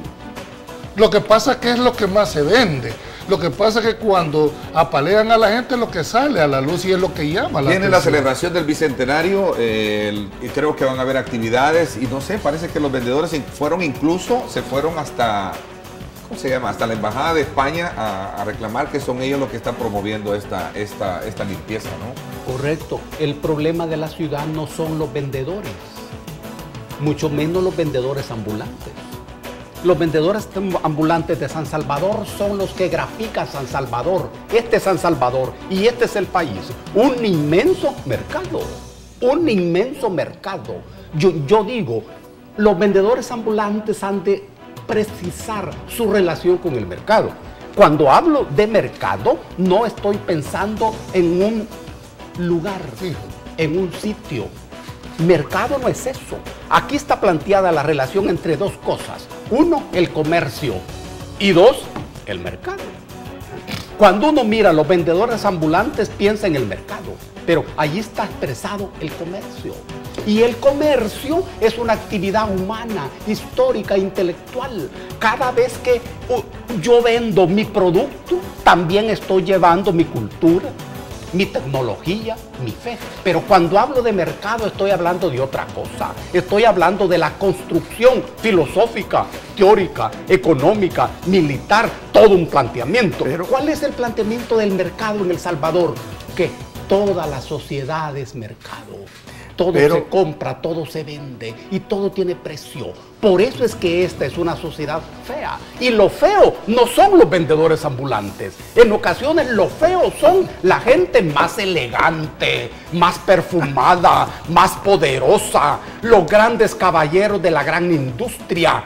[SPEAKER 6] Lo que pasa es que es lo que más se vende. Lo que pasa es que cuando apalean a la gente es lo que sale a la luz y es lo que llama la
[SPEAKER 2] atención. Viene la celebración del Bicentenario y creo que van a haber actividades y no sé, parece que los vendedores se fueron hasta, ¿cómo se llama? Hasta la Embajada de España a reclamar que son ellos los que están promoviendo esta limpieza, ¿no?
[SPEAKER 3] Correcto. El problema de la ciudad no son los vendedores, mucho menos los vendedores ambulantes. Los vendedores ambulantes de San Salvador son los que grafican San Salvador. Este es San Salvador y este es el país. Un inmenso mercado. Un inmenso mercado. Yo digo, los vendedores ambulantes han de precisar su relación con el mercado. Cuando hablo de mercado, no estoy pensando en un lugar fijo, en un sitio. Mercado no es eso. Aquí está planteada la relación entre dos cosas. Uno, el comercio. Y dos, el mercado. Cuando uno mira a los vendedores ambulantes, piensa en el mercado. Pero allí está expresado el comercio. Y el comercio es una actividad humana, histórica, intelectual. Cada vez que yo vendo mi producto, también estoy llevando mi cultura, mi tecnología, mi fe. Pero cuando hablo de mercado estoy hablando de otra cosa. Estoy hablando de la construcción filosófica, teórica, económica, militar, todo un planteamiento. Pero ¿cuál es el planteamiento del mercado en El Salvador? Que toda la sociedad es mercado. Todo se compra, todo se vende y todo tiene precio. Por eso es que esta es una sociedad fea. Y lo feo no son los vendedores ambulantes. En ocasiones lo feo son la gente más elegante, más perfumada, más poderosa, los grandes caballeros de la gran industria.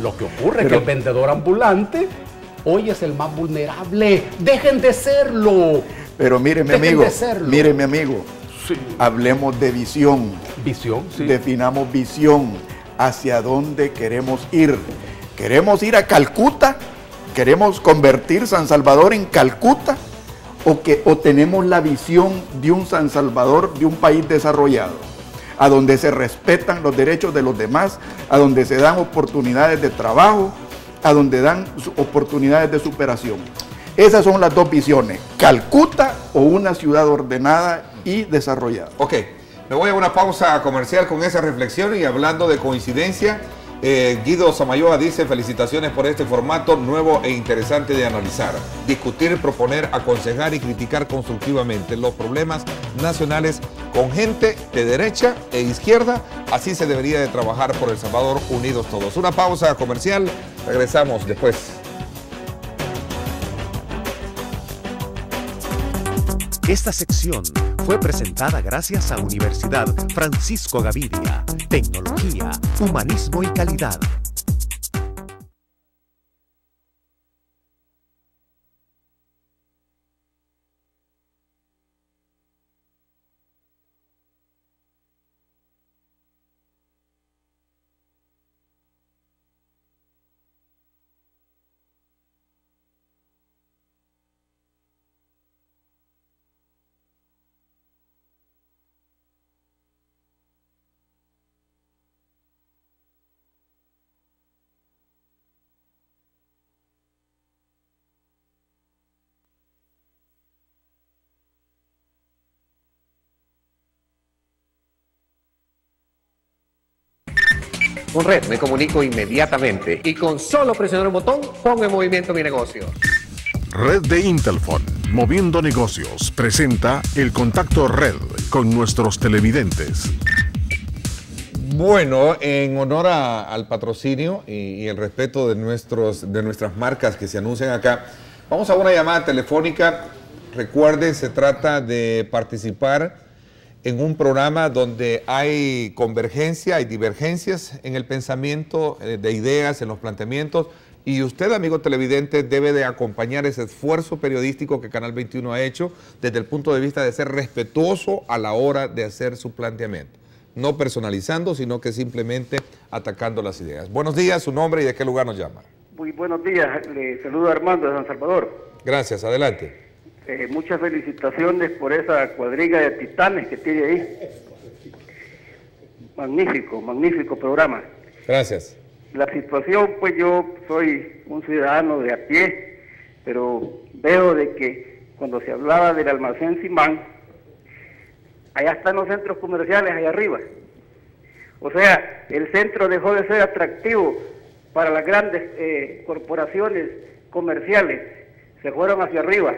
[SPEAKER 3] Lo que ocurre es que el vendedor ambulante hoy es el más vulnerable. Dejen de serlo.
[SPEAKER 4] Pero mire, mi amigo, sí. Hablemos de visión.
[SPEAKER 3] Visión, sí.
[SPEAKER 4] Definamos visión. ¿Hacia dónde queremos ir? ¿Queremos ir a Calcuta? ¿Queremos convertir San Salvador en Calcuta? ¿O tenemos la visión de un San Salvador, de un país desarrollado? A donde se respetan los derechos de los demás, a donde se dan oportunidades de trabajo, a donde dan oportunidades de superación. Esas son las dos visiones, Calcuta o una ciudad ordenada y desarrollada.
[SPEAKER 2] Ok, me voy a una pausa comercial con esa reflexión y hablando de coincidencia, Guido Samayoa dice: felicitaciones por este formato nuevo e interesante de analizar, discutir, proponer, aconsejar y criticar constructivamente los problemas nacionales con gente de derecha e izquierda. Así se debería de trabajar por El Salvador, unidos todos. Una pausa comercial, regresamos después.
[SPEAKER 7] Esta sección fue presentada gracias a Universidad Francisco Gavidia. Tecnología, humanismo y calidad.
[SPEAKER 18] Con Red me comunico inmediatamente y con solo presionar un botón pongo en movimiento mi negocio.
[SPEAKER 1] Red de Intelfon, moviendo negocios, presenta el contacto Red con nuestros televidentes.
[SPEAKER 2] Bueno, en honor al patrocinio y el respeto de nuestras marcas que se anuncian acá, vamos a una llamada telefónica. Recuerden, se trata de participar en un programa donde hay convergencia, hay divergencias en el pensamiento, de ideas, en los planteamientos, y usted, amigo televidente, debe de acompañar ese esfuerzo periodístico que Canal 21 ha hecho desde el punto de vista de ser respetuoso a la hora de hacer su planteamiento. No personalizando, sino que simplemente atacando las ideas. Buenos días, su nombre y de qué lugar nos llama.
[SPEAKER 19] Muy buenos días, le saludo a Armando de San Salvador.
[SPEAKER 2] Gracias, adelante.
[SPEAKER 19] Muchas felicitaciones por esa cuadriga de titanes que tiene ahí. Magnífico, magnífico programa.
[SPEAKER 2] Gracias.
[SPEAKER 19] La situación, pues yo soy un ciudadano de a pie, pero veo de que cuando se hablaba del almacén Simán, allá están los centros comerciales, allá arriba. O sea, el centro dejó de ser atractivo para las grandes corporaciones comerciales. Se fueron hacia arriba,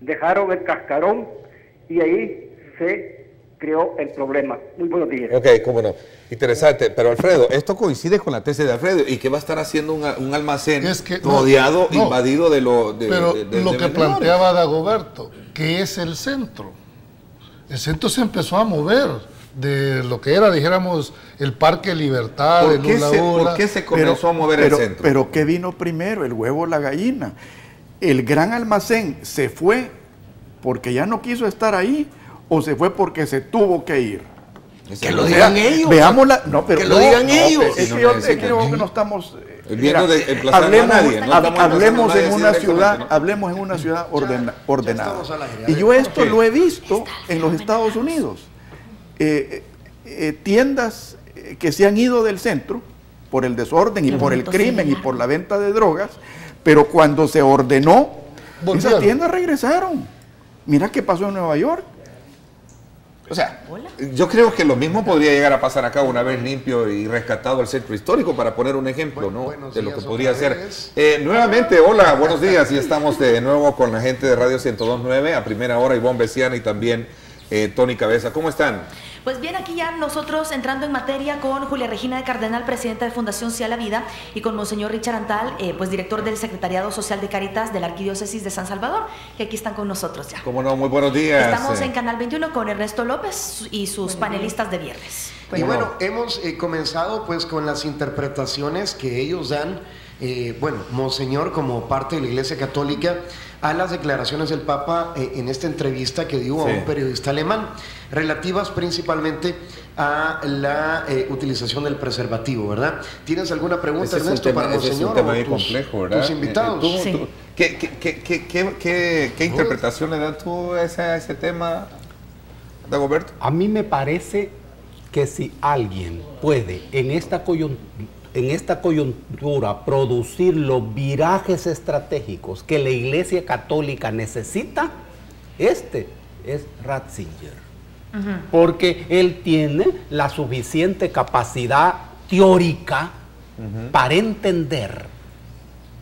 [SPEAKER 19] dejaron el cascarón y ahí se creó el problema. Muy buenos días.
[SPEAKER 2] Ok, cómo no. Interesante. Pero Alfredo, esto coincide con la tesis de Alfredo. ¿Y qué va a estar haciendo un almacén rodeado, invadido de lo
[SPEAKER 6] que planteaba Dagoberto, que es el centro. El centro se empezó a mover de lo que era, dijéramos, el Parque Libertad,
[SPEAKER 2] ¿Por qué se comenzó a mover el centro?
[SPEAKER 4] Pero ¿qué vino primero, el huevo o la gallina? ¿El gran almacén se fue porque ya no quiso estar ahí o se fue porque se tuvo que ir?
[SPEAKER 5] Que lo digan ellos.
[SPEAKER 4] Veámosla.
[SPEAKER 5] Que lo digan ellos.
[SPEAKER 4] Es que no estamos...
[SPEAKER 2] Hablemos
[SPEAKER 4] en una ciudad ordenada. Y yo esto lo he visto en los Estados Unidos. Tiendas que se han ido del centro por el desorden y por el crimen y por la venta de drogas, pero cuando se ordenó, esas tiendas regresaron. Mira qué pasó en Nueva York.
[SPEAKER 2] O sea, yo creo que lo mismo podría llegar a pasar acá una vez limpio y rescatado el centro histórico, para poner un ejemplo, ¿no?, de lo que podría ser. Nuevamente, hola, buenos días, y estamos de nuevo con la gente de Radio 102.9, a primera hora, Ivonne Besiana y también Tony Cabeza. ¿Cómo están?
[SPEAKER 12] Pues bien, aquí ya nosotros entrando en materia con Julia Regina de Cardenal, presidenta de Fundación Sí a la Vida, y con Monseñor Richard Antal, pues director del Secretariado Social de Cáritas de la Arquidiócesis de San Salvador, que aquí están con nosotros ya.
[SPEAKER 2] Cómo no, muy buenos días.
[SPEAKER 12] Estamos en Canal 21 con Ernesto López y sus panelistas de viernes.
[SPEAKER 11] Y bueno, hemos comenzado pues con las interpretaciones que ellos dan, Monseñor como parte de la Iglesia Católica, a las declaraciones del Papa en esta entrevista que dio a un periodista alemán, relativas principalmente a la utilización del preservativo, ¿verdad? ¿Tienes alguna pregunta, Ernesto, para Monseñor?
[SPEAKER 2] Es un tema muy complejo, ¿verdad?
[SPEAKER 11] Tus invitados.
[SPEAKER 2] ¿Qué interpretación le das tú a ese tema, Dagoberto?
[SPEAKER 3] A mí me parece que si alguien puede en esta coyuntura producir los virajes estratégicos que la Iglesia Católica necesita, este es Ratzinger. Porque él tiene la suficiente capacidad teórica para entender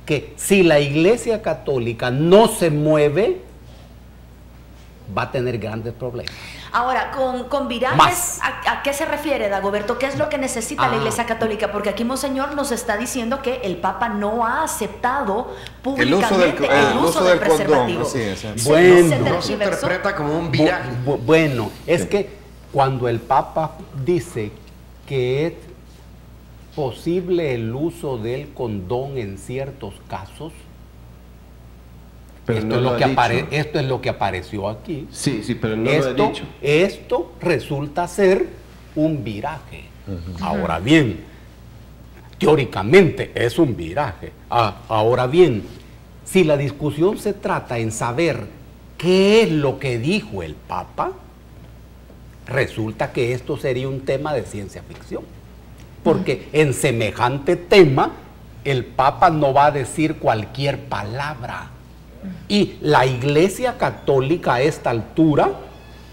[SPEAKER 3] que si la Iglesia Católica no se mueve, va a tener grandes problemas.
[SPEAKER 12] Ahora, con virajes, ¿a qué se refiere, Dagoberto? ¿Qué es lo que necesita la Iglesia Católica? Porque aquí Monseñor nos está diciendo que el Papa no ha aceptado públicamente el uso del preservativo.
[SPEAKER 11] No se interpreta como un viraje.
[SPEAKER 3] Bueno, es que cuando el Papa dice que es posible el uso del condón en ciertos casos, esto es lo que apareció aquí.
[SPEAKER 20] Sí, pero no lo ha dicho.
[SPEAKER 3] Esto resulta ser un viraje. Ahora bien, teóricamente es un viraje. Ahora bien, si la discusión se trata en saber qué es lo que dijo el Papa, resulta que esto sería un tema de ciencia ficción. Porque en semejante tema, el Papa no va a decir cualquier palabra. Y la Iglesia Católica a esta altura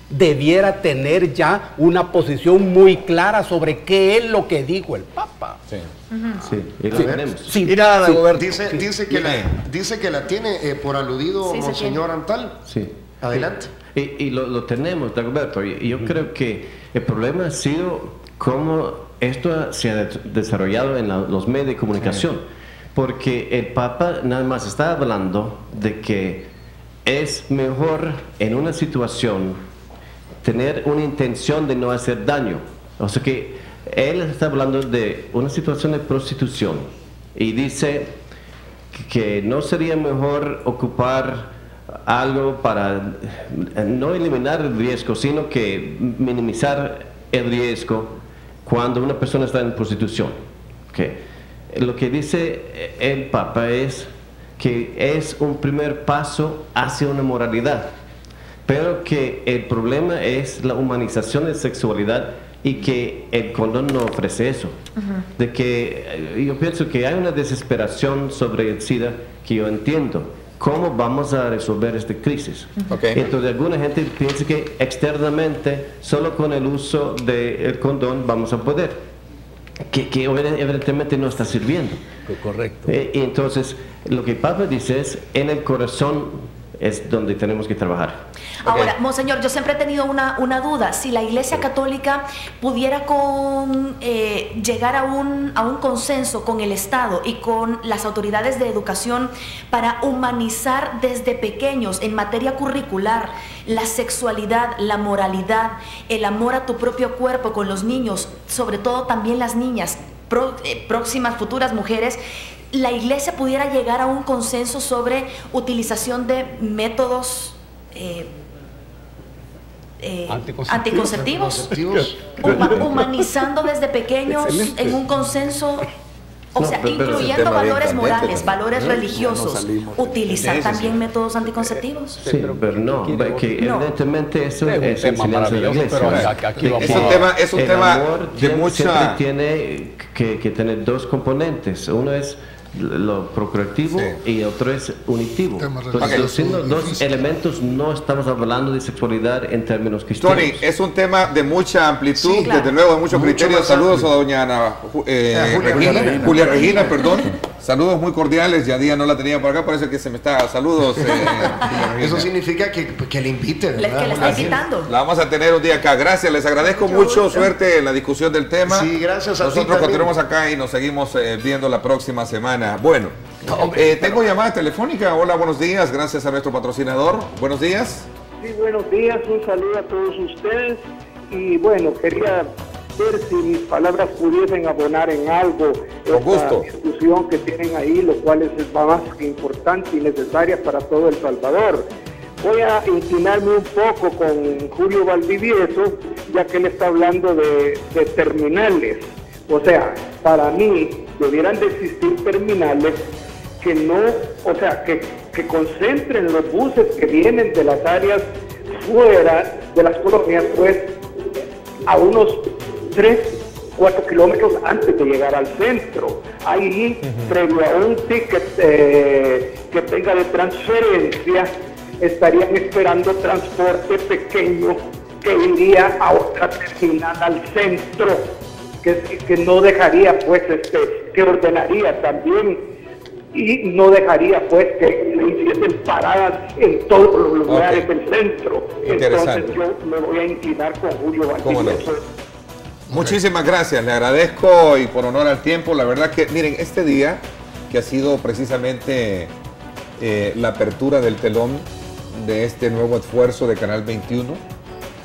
[SPEAKER 3] debiera tener ya una posición muy clara sobre qué es lo que dijo el Papa.
[SPEAKER 2] Sí.
[SPEAKER 20] Sí, y lo tenemos.
[SPEAKER 3] Sí,
[SPEAKER 11] Mira,
[SPEAKER 3] sí.
[SPEAKER 11] dice que la tiene por aludido Monseñor Antal.
[SPEAKER 20] Sí.
[SPEAKER 11] Adelante.
[SPEAKER 20] Y lo tenemos, Dagoberto. Y yo creo que el problema ha sido cómo esto se ha desarrollado en los medios de comunicación. Porque el Papa nada más está hablando de que es mejor en una situación tener una intención de no hacer daño. O sea que él está hablando de una situación de prostitución y dice que no sería mejor ocupar algo para no eliminar el riesgo, sino que minimizar el riesgo cuando una persona está en prostitución. Okay. Lo que dice el Papa es que es un primer paso hacia una moralidad, pero que el problema es la humanización de sexualidad y que el condón no ofrece eso. De que yo pienso que hay una desesperación sobre el SIDA que yo entiendo. ¿Cómo vamos a resolver esta crisis? Entonces alguna gente piensa que externamente solo con el uso del condón vamos a poder, que evidentemente no está sirviendo.
[SPEAKER 3] Correcto.
[SPEAKER 20] Y entonces lo que el Papa dice es en el corazón es donde tenemos que trabajar.
[SPEAKER 12] Ahora, Monseñor, yo siempre he tenido una duda. Si la Iglesia Católica pudiera llegar a un consenso con el Estado y con las autoridades de educación para humanizar desde pequeños en materia curricular la sexualidad, la moralidad, el amor a tu propio cuerpo con los niños, sobre todo también las niñas, próximas futuras mujeres, la Iglesia pudiera llegar a un consenso sobre utilización de métodos anticonceptivos, humanizando desde pequeños en un consenso, o sea, incluyendo valores morales, valores religiosos, utilizar también métodos anticonceptivos.
[SPEAKER 20] Sí, pero no, que evidentemente eso es enseñanza de la Iglesia.
[SPEAKER 2] Es un tema de mucha...
[SPEAKER 20] Siempre tiene que tener dos componentes. Uno es lo procreativo y otro es unitivo. Entonces, siendo dos elementos, no estamos hablando de sexualidad en términos cristianos.
[SPEAKER 2] Tony, es un tema de mucha amplitud, desde luego de muchos criterios. Saludos a doña Julia Regina, perdón. Saludos muy cordiales, ya día no la tenía por acá, parece que se me está... Saludos.
[SPEAKER 11] Eso significa que le invite, ¿verdad?
[SPEAKER 12] Que le está invitando.
[SPEAKER 2] La vamos a tener un día acá. Gracias, les agradezco mucho. Suerte en la discusión del tema.
[SPEAKER 11] Sí, gracias a ti.
[SPEAKER 2] Nosotros continuamos acá y nos seguimos viendo la próxima semana. Bueno, tengo llamada telefónica. Hola, buenos días. Gracias a nuestro patrocinador. Buenos días.
[SPEAKER 21] Sí, buenos días. Un saludo a todos ustedes. Y bueno, quería ver si mis palabras pudiesen abonar en algo esta discusión que tienen ahí, lo cual es más que importante y necesaria para todo El Salvador. Voy a inclinarme un poco con Julio Valdivieso, ya que él está hablando de terminales. O sea, para mí debieran de existir terminales que no, o sea, que concentren los buses que vienen de las áreas fuera de las colonias, pues a unos 3-4 kilómetros antes de llegar al centro. Ahí, previo a un ticket que tenga de transferencia, estarían esperando transporte pequeño que iría a otra terminal al centro, que no dejaría, pues, que ordenaría también y no dejaría, pues, que hiciesen paradas en todos los lugares del centro. Entonces yo me voy a inclinar con Julio Valdivieso.
[SPEAKER 2] Muchísimas gracias, le agradezco y por honor al tiempo, la verdad que, miren, este día que ha sido precisamente la apertura del telón de este nuevo esfuerzo de Canal 21,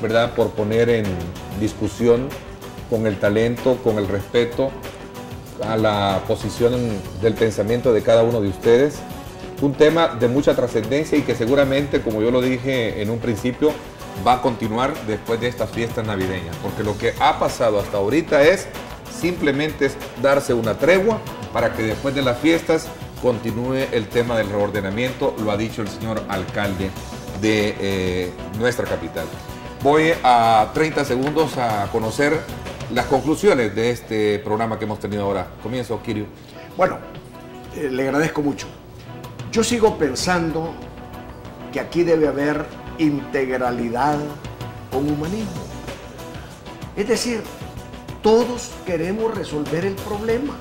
[SPEAKER 2] ¿verdad? Por poner en discusión con el talento, con el respeto a la posición del pensamiento de cada uno de ustedes, un tema de mucha trascendencia y que seguramente, como yo lo dije en un principio, va a continuar después de estas fiestas navideñas, porque lo que ha pasado hasta ahorita es simplemente darse una tregua para que después de las fiestas continúe el tema del reordenamiento, lo ha dicho el señor alcalde de nuestra capital. Voy a 30 segundos a conocer las conclusiones de este programa que hemos tenido ahora. Comienzo, Kirio.
[SPEAKER 5] Bueno, le agradezco mucho. Yo sigo pensando que aquí debe haber integralidad con humanismo. Es decir, todos queremos resolver el problema,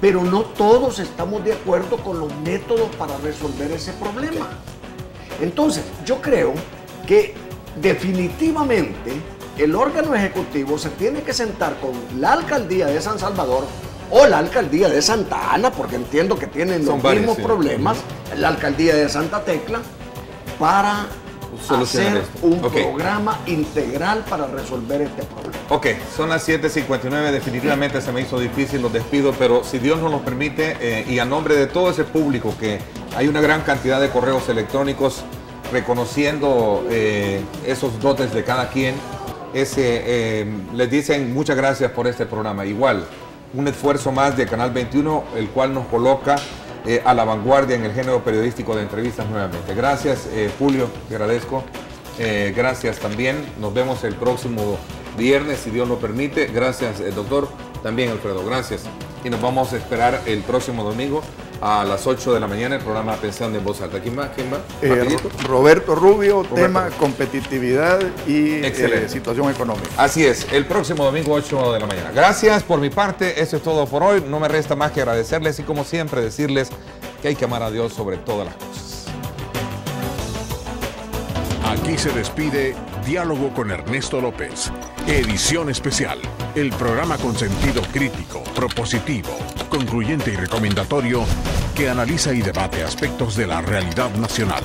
[SPEAKER 5] pero no todos estamos de acuerdo con los métodos para resolver ese problema. Entonces, yo creo que definitivamente el órgano ejecutivo se tiene que sentar con la alcaldía de San Salvador o la alcaldía de Santa Ana, porque entiendo que tienen los mismos problemas, la alcaldía de Santa Tecla, para hacer un programa integral para resolver este problema.
[SPEAKER 2] Ok, son las 7:59, definitivamente se me hizo difícil, los despido, pero si Dios nos lo permite, y a nombre de todo ese público, que hay una gran cantidad de correos electrónicos reconociendo esos dotes de cada quien, les dicen muchas gracias por este programa. Igual, un esfuerzo más de Canal 21, el cual nos coloca a la vanguardia en el género periodístico de entrevistas nuevamente. Gracias, Julio, te agradezco. Gracias también. Nos vemos el próximo viernes, si Dios lo permite. Gracias, doctor. También, Alfredo, gracias. Y nos vamos a esperar el próximo domingo a las 8 de la mañana el programa Pensando en Voz Alta. ¿Quién más?
[SPEAKER 4] Roberto Rubio, tema competitividad y situación económica.
[SPEAKER 2] Así es, el próximo domingo 8 de la mañana. Gracias por mi parte, eso es todo por hoy. No me resta más que agradecerles y como siempre decirles que hay que amar a Dios sobre todas las cosas.
[SPEAKER 1] Aquí se despide Diálogo con Ernesto López, edición especial. El programa con sentido crítico, propositivo, concluyente y recomendatorio que analiza y debate aspectos de la realidad nacional.